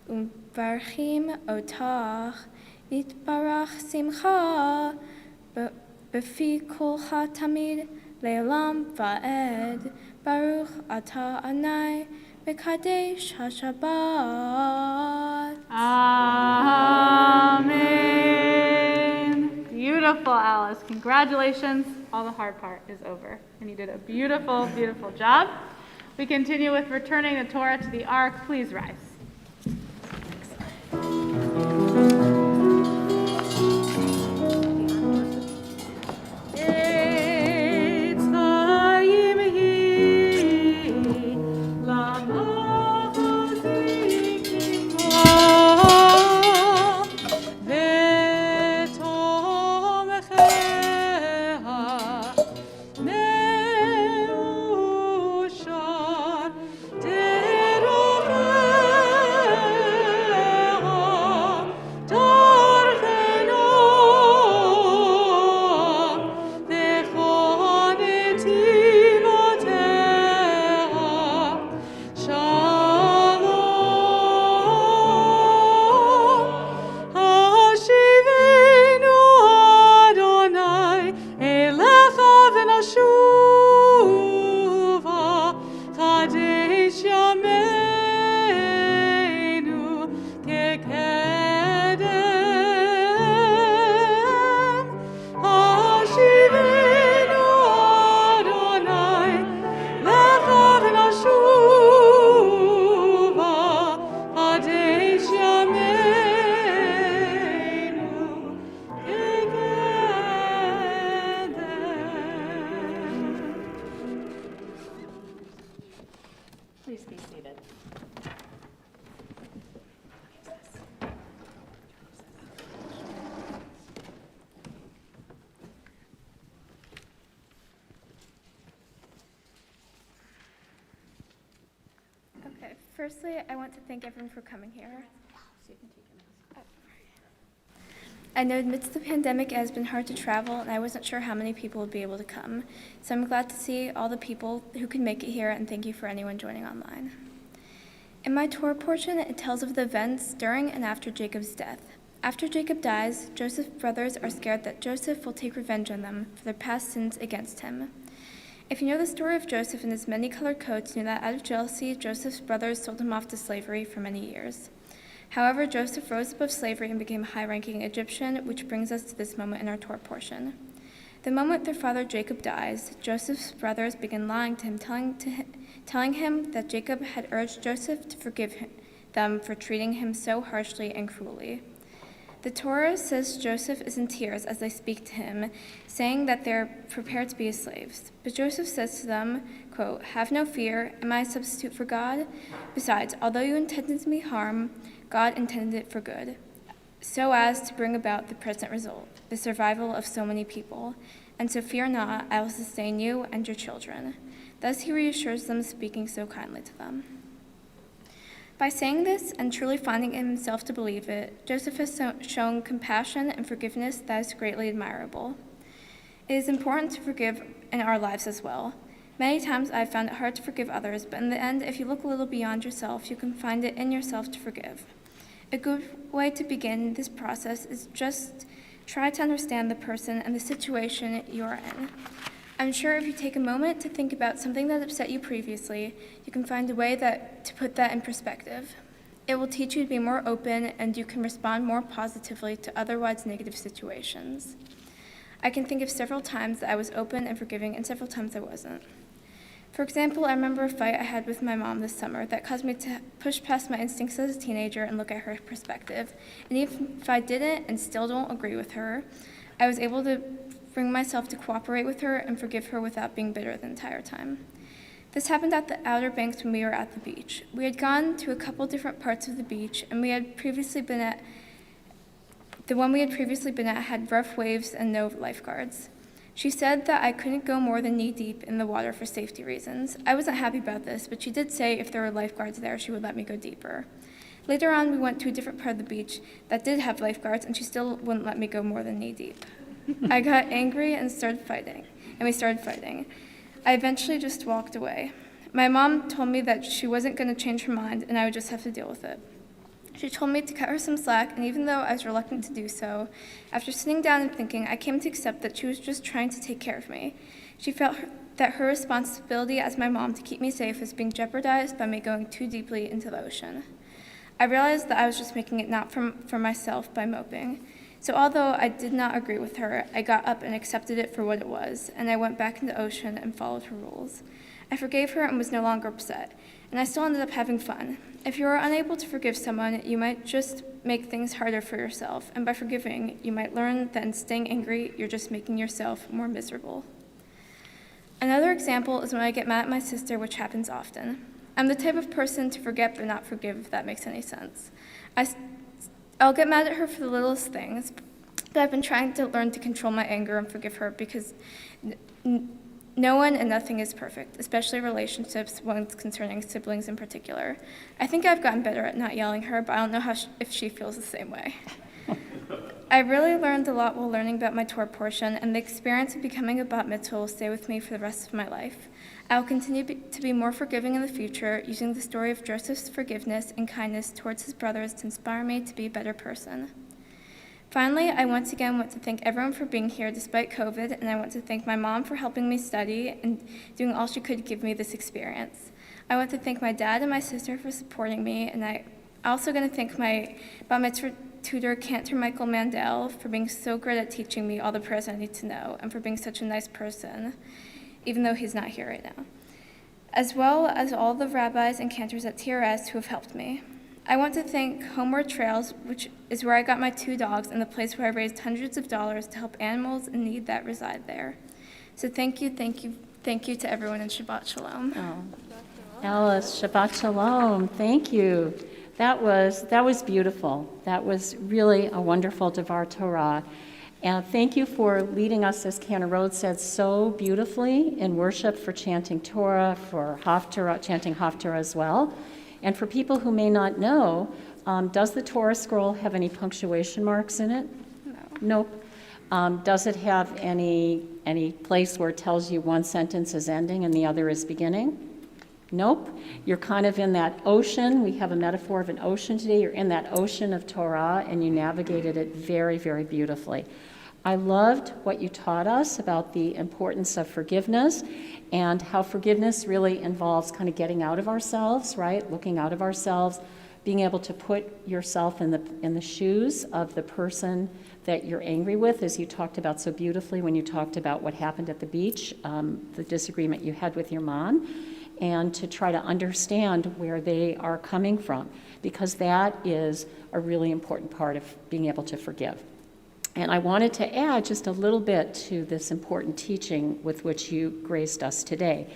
umvarchim otach nitbarach simcha b'fi kolcha tamid le'olam va'ed baruch atah Adonai mekadesh haShabbat. Amen. Beautiful, Alice. Congratulations. All the hard part is over. And you did a beautiful, beautiful job. We continue with returning the Torah to the ark. Please rise. Please be seated. Okay, firstly, I want to thank everyone for coming here. I know amidst the pandemic, it has been hard to travel, and I wasn't sure how many people would be able to come. So I'm glad to see all the people who can make it here, and thank you for anyone joining online. In my Torah portion, it tells of the events during and after Jacob's death. After Jacob dies, Joseph's brothers are scared that Joseph will take revenge on them for their past sins against him. If you know the story of Joseph and his many colored coats, you know that out of jealousy, Joseph's brothers sold him off to slavery for many years. However, Joseph rose above slavery and became a high-ranking Egyptian, which brings us to this moment in our Torah portion. The moment their father Jacob dies, Joseph's brothers begin lying to him, telling him that Jacob had urged Joseph to forgive them for treating him so harshly and cruelly. The Torah says Joseph is in tears as they speak to him, saying that they're prepared to be his slaves. But Joseph says to them, quote, "Have no fear, am I a substitute for God? Besides, although you intended me harm, God intended it for good, so as to bring about the present result, the survival of so many people. And so fear not, I will sustain you and your children." Thus he reassures them, speaking so kindly to them. By saying this and truly finding in himself to believe it, Joseph has shown compassion and forgiveness that is greatly admirable. It is important to forgive in our lives as well. Many times I have found it hard to forgive others, but in the end, if you look a little beyond yourself, you can find it in yourself to forgive. A good way to begin this process is just try to understand the person and the situation you are in. I'm sure if you take a moment to think about something that upset you previously, you can find a way to put that in perspective. It will teach you to be more open, and you can respond more positively to otherwise negative situations. I can think of several times that I was open and forgiving, and several times I wasn't. For example, I remember a fight I had with my mom this summer that caused me to push past my instincts as a teenager and look at her perspective. And even if I didn't and still don't agree with her, I was able to bring myself to cooperate with her and forgive her without being bitter the entire time. This happened at the Outer Banks when we were at the beach. We had gone to a couple different parts of the beach, and the one we had previously been at had rough waves and no lifeguards. She said that I couldn't go more than knee-deep in the water for safety reasons. I wasn't happy about this, but she did say if there were lifeguards there, she would let me go deeper. Later on, we went to a different part of the beach that did have lifeguards, and she still wouldn't let me go more than knee-deep. I got angry and we started fighting. I eventually just walked away. My mom told me that she wasn't going to change her mind, and I would just have to deal with it. She told me to cut her some slack, and even though I was reluctant to do so, after sitting down and thinking, I came to accept that she was just trying to take care of me. She felt that her responsibility as my mom to keep me safe was being jeopardized by me going too deeply into the ocean. I realized that I was just making it not for myself by moping. So although I did not agree with her, I got up and accepted it for what it was, and I went back in the ocean and followed her rules. I forgave her and was no longer upset, and I still ended up having fun. If you are unable to forgive someone, you might just make things harder for yourself, and by forgiving, you might learn that in staying angry, you're just making yourself more miserable. Another example is when I get mad at my sister, which happens often. I'm the type of person to forget but not forgive, if that makes any sense. I'll get mad at her for the littlest things, but I've been trying to learn to control my anger and forgive her because no one and nothing is perfect, especially relationships, ones concerning siblings in particular. I think I've gotten better at not yelling at her, but I don't know if she feels the same way. I really learned a lot while learning about my Torah portion, and the experience of becoming a bat mitzvah will stay with me for the rest of my life. I will continue to be more forgiving in the future, using the story of Joseph's forgiveness and kindness towards his brothers to inspire me to be a better person. Finally, I once again want to thank everyone for being here despite COVID, and I want to thank my mom for helping me study and doing all she could to give me this experience. I want to thank my dad and my sister for supporting me, and I'm also going to thank my bat mitzvah tutor, Cantor Michael Mandel, for being so great at teaching me all the prayers I need to know, and for being such a nice person, even though he's not here right now, as well as all the rabbis and cantors at TRS who have helped me. I want to thank Homeward Trails, which is where I got my 2 dogs and the place where I raised hundreds of dollars to help animals in need that reside there. So thank you to everyone, and Shabbat Shalom. Oh. Alice, Shabbat Shalom. Thank you. That was beautiful. That was really a wonderful Devar Torah. And thank you for leading us, as Cantor Rhodes said, so beautifully in worship, for chanting Torah, for Haftarah, chanting Haftarah as well. And for people who may not know, does the Torah scroll have any punctuation marks in it? No. Nope. Does it have any place where it tells you one sentence is ending and the other is beginning? Nope. You're kind of in that ocean. We have a metaphor of an ocean today. You're in that ocean of Torah, and you navigated it very, very beautifully. I loved what you taught us about the importance of forgiveness and how forgiveness really involves kind of getting out of ourselves, right? Looking out of ourselves, being able to put yourself in the shoes of the person that you're angry with, as you talked about so beautifully when you talked about what happened at the beach, the disagreement you had with your mom, and to try to understand where they are coming from, because that is a really important part of being able to forgive. And I wanted to add just a little bit to this important teaching with which you graced us today.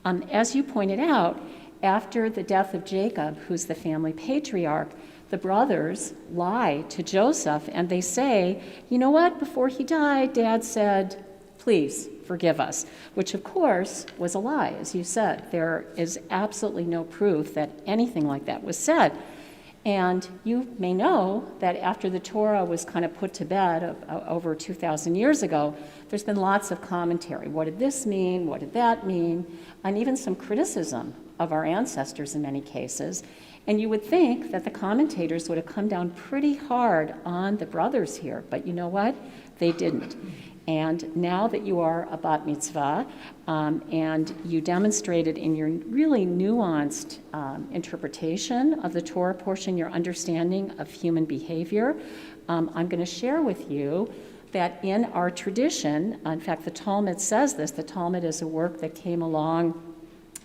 As you pointed out, after the death of Jacob, who's the family patriarch, the brothers lie to Joseph and they say, you know what, before he died, Dad said, please forgive us, which of course was a lie, as you said. There is absolutely no proof that anything like that was said. And you may know that after the Torah was kind of put to bed over 2,000 years ago, there's been lots of commentary. What did this mean? What did that mean? And even some criticism of our ancestors in many cases. And you would think that the commentators would have come down pretty hard on the brothers here, but you know what? They didn't. And now that you are a bat mitzvah, and you demonstrated in your really nuanced interpretation of the Torah portion, your understanding of human behavior, I'm going to share with you that in our tradition, in fact, the Talmud says this, the Talmud is a work that came along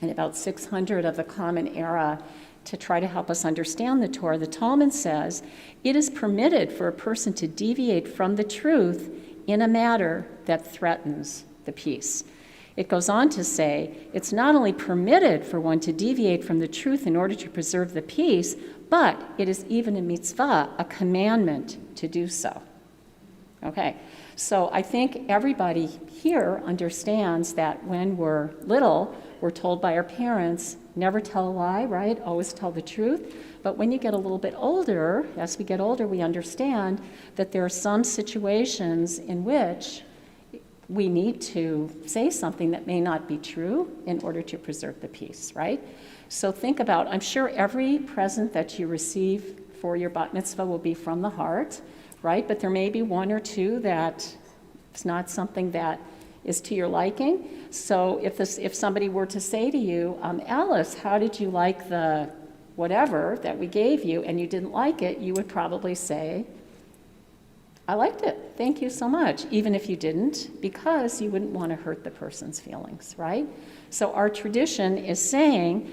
in about 600 of the Common Era to try to help us understand the Torah. The Talmud says, it is permitted for a person to deviate from the truth in a matter that threatens the peace. It goes on to say, it's not only permitted for one to deviate from the truth in order to preserve the peace, but it is even a mitzvah, a commandment to do so. Okay, so I think everybody here understands that when we're little, we're told by our parents, never tell a lie, right? Always tell the truth. But when you get a little bit older, as we get older, we understand that there are some situations in which we need to say something that may not be true in order to preserve the peace, right? So think about, I'm sure every present that you receive for your bat mitzvah will be from the heart, right? But there may be one or two that it's not something that is to your liking. So if somebody were to say to you, Alice, how did you like the whatever that we gave you, and you didn't like it, you would probably say, I liked it, thank you so much, even if you didn't, because you wouldn't want to hurt the person's feelings, right? So our tradition is saying,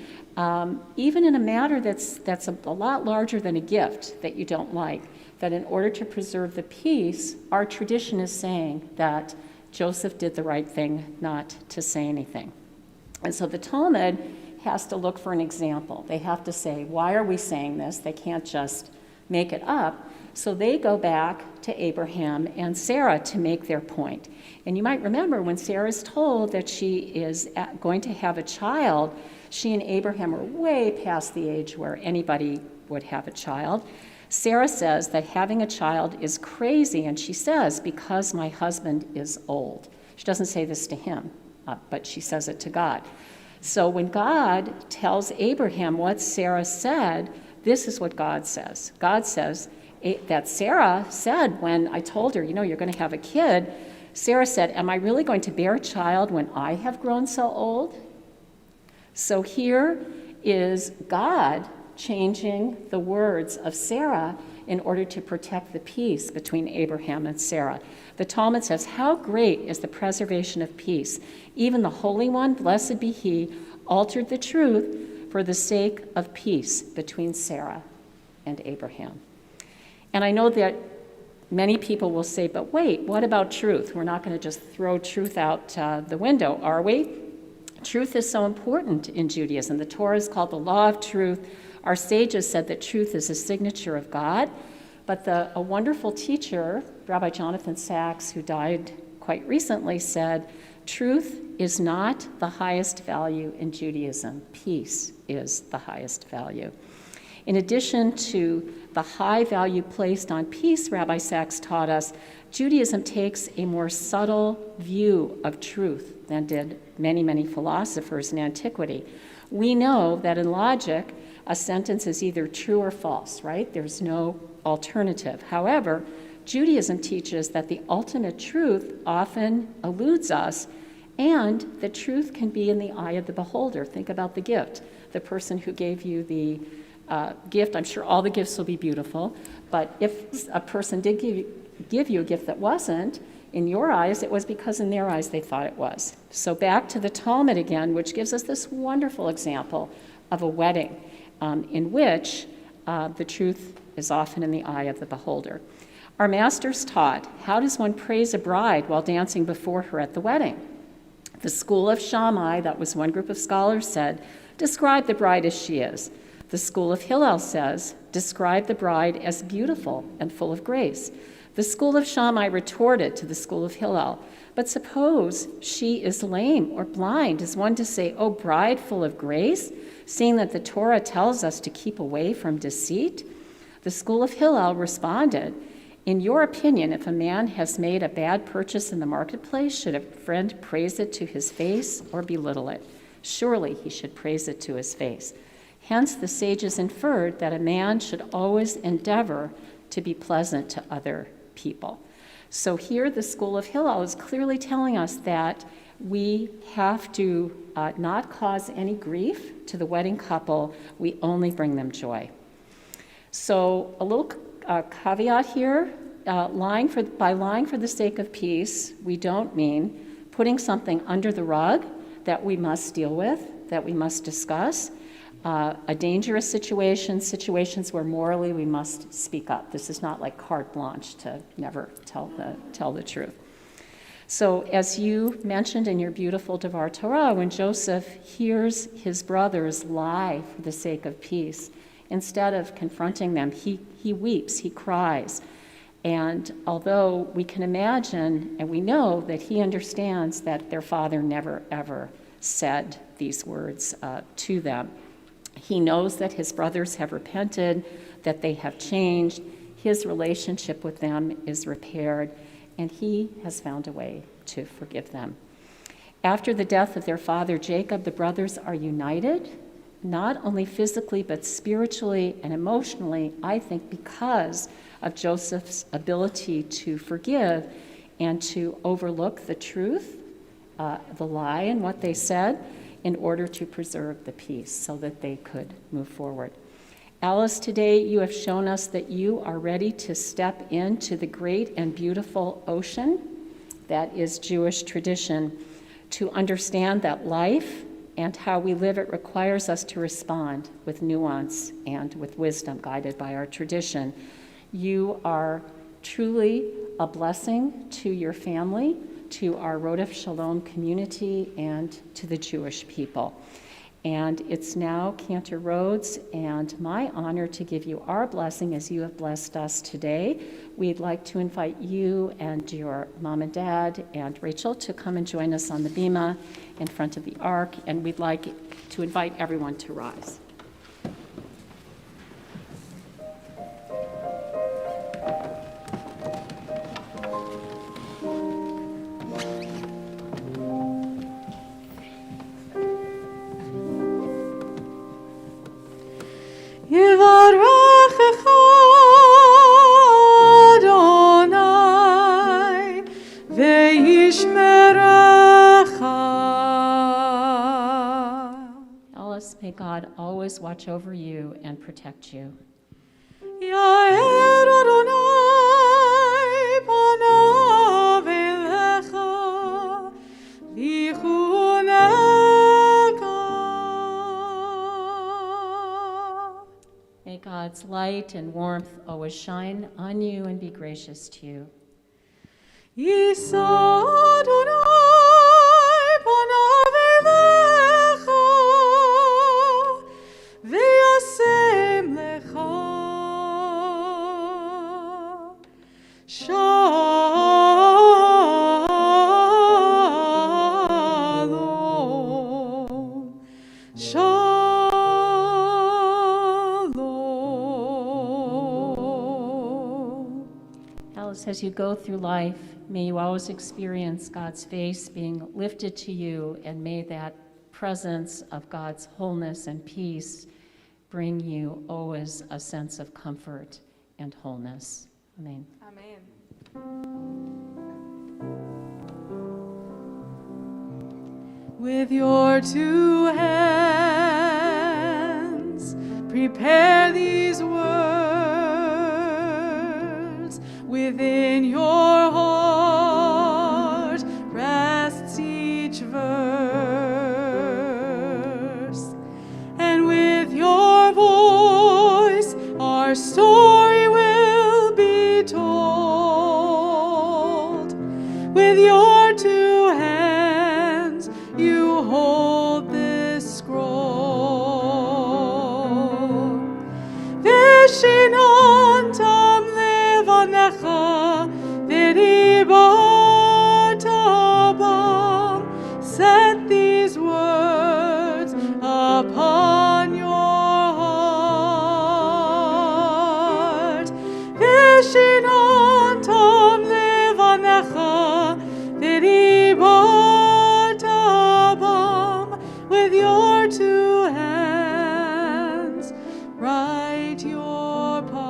even in a matter that's a lot larger than a gift that you don't like, that in order to preserve the peace, our tradition is saying that Joseph did the right thing not to say anything. And so the Talmud has to look for an example. They have to say, why are we saying this? They can't just make it up. So they go back to Abraham and Sarah to make their point. And you might remember when Sarah's told that she is going to have a child, she and Abraham are way past the age where anybody would have a child. Sarah says that having a child is crazy, and she says, because my husband is old. She doesn't say this to him, but she says it to God. So when God tells Abraham what Sarah said, this is what God says. God says that Sarah said when I told her, you're going to have a kid, Sarah said, am I really going to bear a child when I have grown so old? So here is God changing the words of Sarah in order to protect the peace between Abraham and Sarah. The Talmud says, how great is the preservation of peace? Even the Holy One, blessed be he, altered the truth for the sake of peace between Sarah and Abraham. And I know that many people will say, but wait, what about truth? We're not going to just throw truth out the window, are we? Truth is so important in Judaism. The Torah is called the law of truth. Our sages said that truth is a signature of God, but a wonderful teacher, Rabbi Jonathan Sachs, who died quite recently, said, truth is not the highest value in Judaism. Peace is the highest value. In addition to the high value placed on peace, Rabbi Sachs taught us, Judaism takes a more subtle view of truth than did many, many philosophers in antiquity. We know that in logic, a sentence is either true or false, right? There's no alternative. However, Judaism teaches that the ultimate truth often eludes us, and the truth can be in the eye of the beholder. Think about the gift. The person who gave you the gift, I'm sure all the gifts will be beautiful, but if a person did give you a gift that wasn't, in your eyes, it was because in their eyes they thought it was. So back to the Talmud again, which gives us this wonderful example of a wedding in which the truth is often in the eye of the beholder. Our masters taught, how does one praise a bride while dancing before her at the wedding? The school of Shammai, that was one group of scholars, said, describe the bride as she is. The school of Hillel says, describe the bride as beautiful and full of grace. The school of Shammai retorted to the school of Hillel, but suppose she is lame or blind, is one to say, oh, bride full of grace, seeing that the Torah tells us to keep away from deceit? The school of Hillel responded, in your opinion, if a man has made a bad purchase in the marketplace, should a friend praise it to his face or belittle it? Surely he should praise it to his face. Hence, the sages inferred that a man should always endeavor to be pleasant to other people. So here the school of Hillel is clearly telling us that we have to not cause any grief to the wedding couple. We only bring them joy. So a little caveat here, lying for the sake of peace, we don't mean putting something under the rug that we must deal with, that we must discuss. A dangerous situation, situations where morally we must speak up. This is not like carte blanche to never tell the truth. So as you mentioned in your beautiful Devar Torah, when Joseph hears his brothers lie for the sake of peace, instead of confronting them, he weeps, he cries. And although we can imagine and we know that he understands that their father never ever said these words to them, he knows that his brothers have repented, that they have changed, his relationship with them is repaired, and he has found a way to forgive them. After the death of their father Jacob, the brothers are united, not only physically but spiritually and emotionally, I think because of Joseph's ability to forgive and to overlook the truth, the lie in what they said, in order to preserve the peace so that they could move forward. Alice, today you have shown us that you are ready to step into the great and beautiful ocean that is Jewish tradition, to understand that life and how we live it requires us to respond with nuance and with wisdom, guided by our tradition. You are truly a blessing to your family, to our Rhodes Shalom community, and to the Jewish people. And it's now Cantor Rhodes and my honor to give you our blessing as you have blessed us today. We'd like to invite you and your mom and dad and Rachel to come and join us on the bima in front of the ark, and we'd like to invite everyone to rise. Alice, may God always watch over you and protect you. May God's light and warmth always shine on you and be gracious to you. Alice, as you go through life, may you always experience God's face being lifted to you, and may that presence of God's wholeness and peace bring you always a sense of comfort and wholeness. Amen. Amen. With your two hands, prepare these words. Within your heart rests each verse. And with your voice, our story will be told. With your two hands, you hold this scroll. Vishinantam levanecha v'dibartabam. Set these words upon your heart. Vishinantam levanecha v'dibartabam. With your two hands, write your part.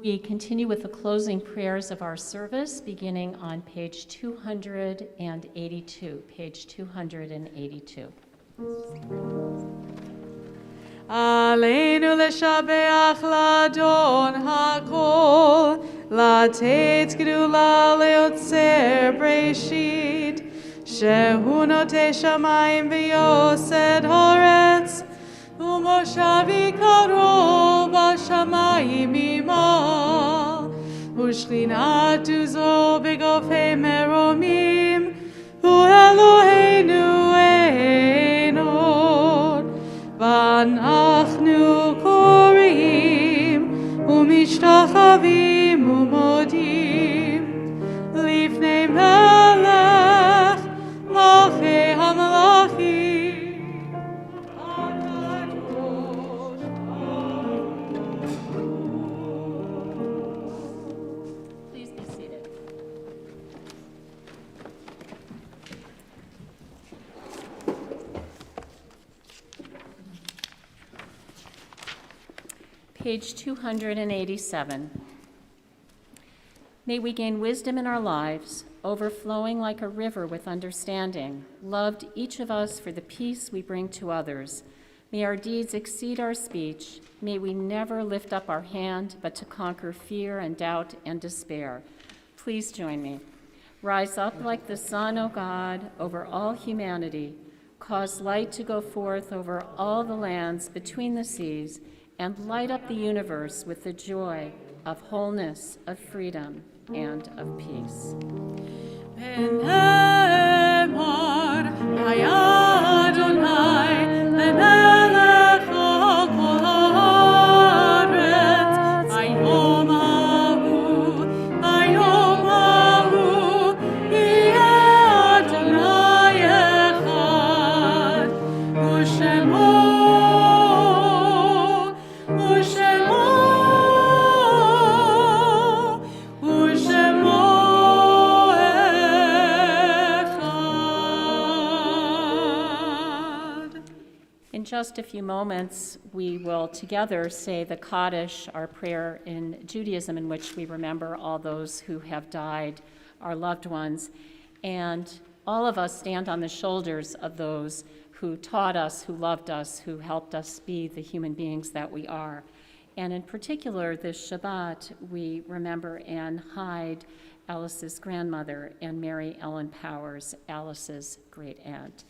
We continue with the closing prayers of our service, beginning on page 282. Page 282. Aleinu leshabeach ladon hakol, latet gedula leotzer breshit, shehu note shamayim v'yosed haaretz, umoshavi karov b'shamayim imal, ushchinat uzo begofei meromim, hu Eloheinu einod. ואנחנו קוראים ומשתחווים ומודים לפני מלך מלכי המלכים. Please be seated. Page 287. May we gain wisdom in our lives, overflowing like a river with understanding, loved each of us for the peace we bring to others. May our deeds exceed our speech. May we never lift up our hand, but to conquer fear and doubt and despair. Please join me. Rise up like the sun, O God, over all humanity. Cause light to go forth over all the lands between the seas, and light up the universe with the joy of wholeness, of freedom, and of peace. In just a few moments, we will together say the Kaddish, our prayer in Judaism, in which we remember all those who have died, our loved ones, and all of us stand on the shoulders of those who taught us, who loved us, who helped us be the human beings that we are. And in particular, this Shabbat, we remember Anne Hyde, Alice's grandmother, and Mary Ellen Powers, Alice's great aunt.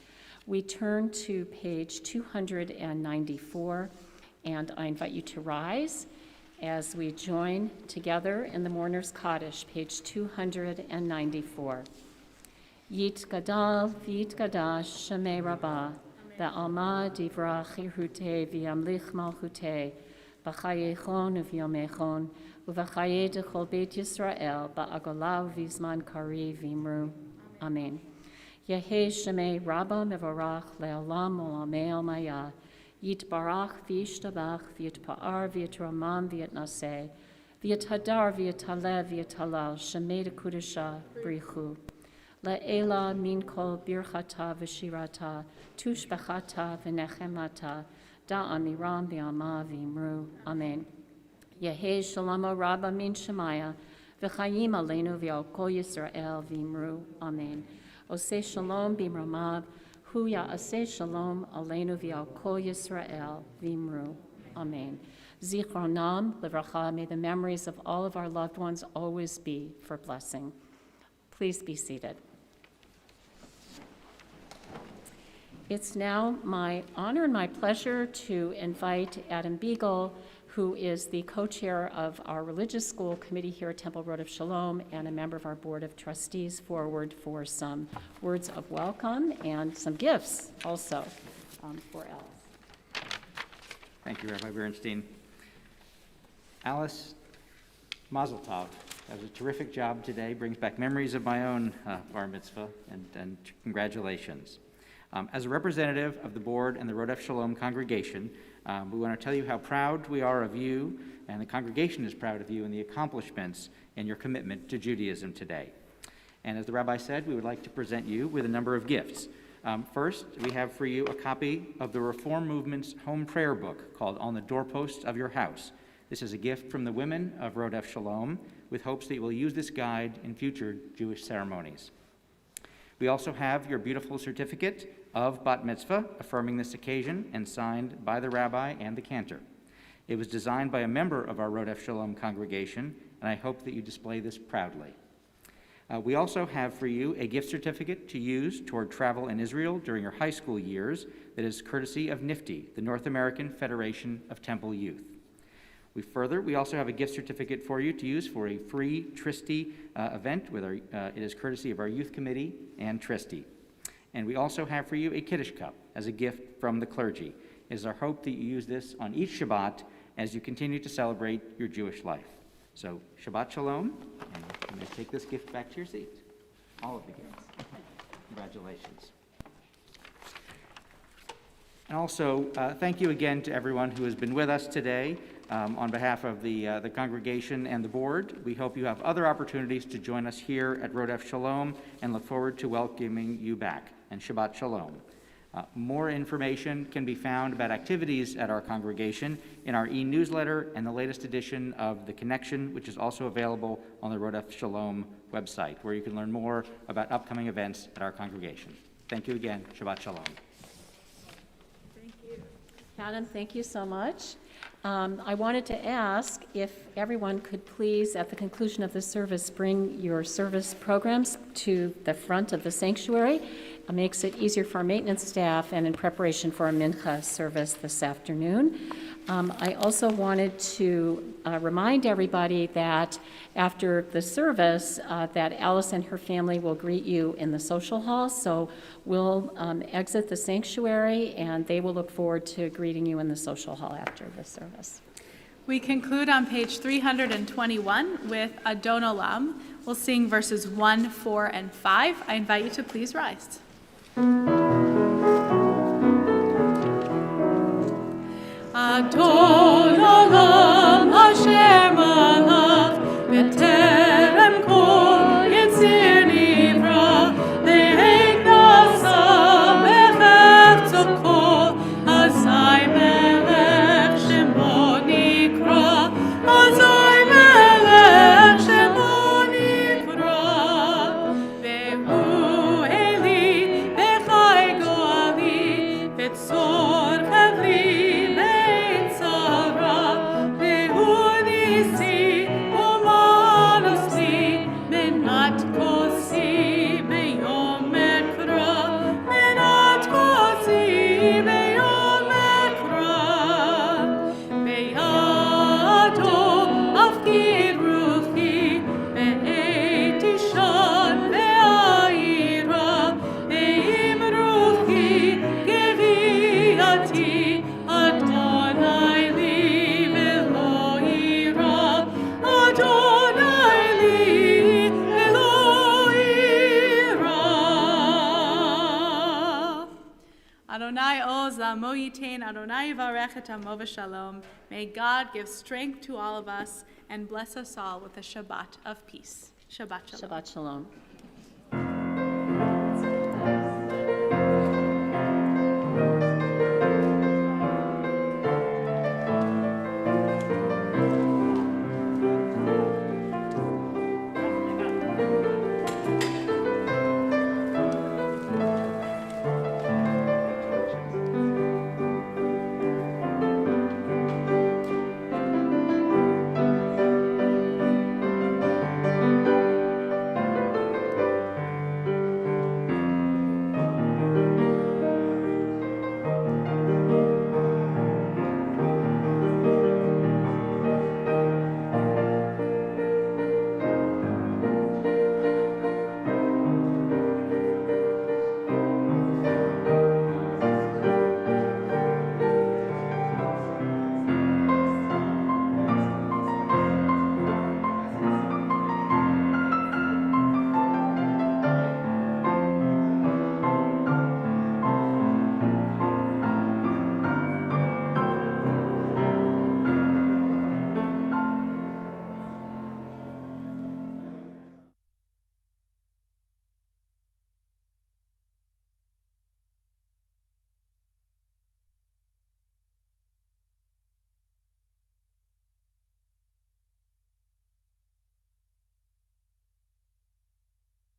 We turn to page 294, and I invite you to rise as we join together in the Mourner's Kaddish, page 294. Yit gadal v'yit gadash shemei Rabba, ve'alma divra chirhute v'yamlich malchute, v'chayechon v'yomechon, u'v'chaye dechol beit Yisrael, ba'agolav v'zman kari v'imru. Amen. Yehei shemei Rabba mevorach le'olam olamei almaya, Yitbarach v'yishtabach v'yitpa'ar v'yitramam v'yitnaseh v'yithadar v'yitalev v'yitalal shemei kudusha brichu. Le'ela min kol birchata v'shirata tushbechata v'nechemata da'amiram v'ama v'imru. Amen. Yehei shalom rabba min shemaya v'chayim aleinu v'al kol Yisrael v'imru. Amen. Oseh shalom b'imramav hu ya'aseh shalom aleinu v'al kol Yisrael v'imru. Amen. Zichronam livracha, may the memories of all of our loved ones always be for blessing. Please be seated. It's now my honor and my pleasure to invite Adam Beagle, who is the co-chair of our religious school committee here at Temple Road of Shalom and a member of our board of trustees, forward for some words of welcome and some gifts also for Alice. Thank you, Rabbi Bernstein. Alice, Mazel Tov. That was a terrific job today. Brings back memories of my own bar mitzvah, and congratulations. As a representative of the board and the Rodef Shalom congregation, we want to tell you how proud we are of you, and the congregation is proud of you and the accomplishments and your commitment to Judaism today. And as the rabbi said, we would like to present you with a number of gifts. First, we have for you a copy of the Reform Movement's home prayer book called On the Doorposts of Your House. This is a gift from the women of Rodef Shalom with hopes that you will use this guide in future Jewish ceremonies. We also have your beautiful certificate of Bat Mitzvah affirming this occasion and signed by the rabbi and the Cantor. It was designed by a member of our Rodef Shalom congregation, and I hope that you display this proudly. We also have for you a gift certificate to use toward travel in Israel during your high school years that is courtesy of NIFTY, the North American Federation of Temple Youth. We also have a gift certificate for you to use for a free Tristy event. It is courtesy of our youth committee and Tristy. And we also have for you a Kiddush cup as a gift from the clergy. It is our hope that you use this on each Shabbat as you continue to celebrate your Jewish life. So Shabbat Shalom, and you may take this gift back to your seat. All of the gifts. Congratulations. And also, thank you again to everyone who has been with us today. On behalf of the congregation and the board, we hope you have other opportunities to join us here at Rodef Shalom and look forward to welcoming you back. And Shabbat Shalom. More information can be found about activities at our congregation in our e-newsletter and the latest edition of The Connection, which is also available on the Rodef Shalom website, where you can learn more about upcoming events at our congregation. Thank you again. Shabbat Shalom. Thank you. Adam, thank you so much. I wanted to ask if everyone could please, at the conclusion of the service, bring your service programs to the front of the sanctuary. It makes it easier for our maintenance staff and in preparation for our Mincha service this afternoon. I also wanted to remind everybody that after the service, that Alice and her family will greet you in the social hall. So we'll exit the sanctuary, and they will look forward to greeting you in the social hall after the service. We conclude on page 321 with Adon Olam. We'll sing verses 1, 4, and 5. I invite you to please rise. Adon Olam Asher Malach B'terem Kol Yitzir Nivra Le'eg Nasa B'chefzo Kol Azai Melech Shemo Nikra Azai Melech Shemo Nikra Ve'hu Eli B'chai Goali V'tzor Chavli Adonai li, Elohim Adonai oz la'amo yitain, Adonai yivarech et amo v'shalom. May God give strength to all of us and bless us all with a Shabbat of peace. Shabbat shalom. Shabbat shalom.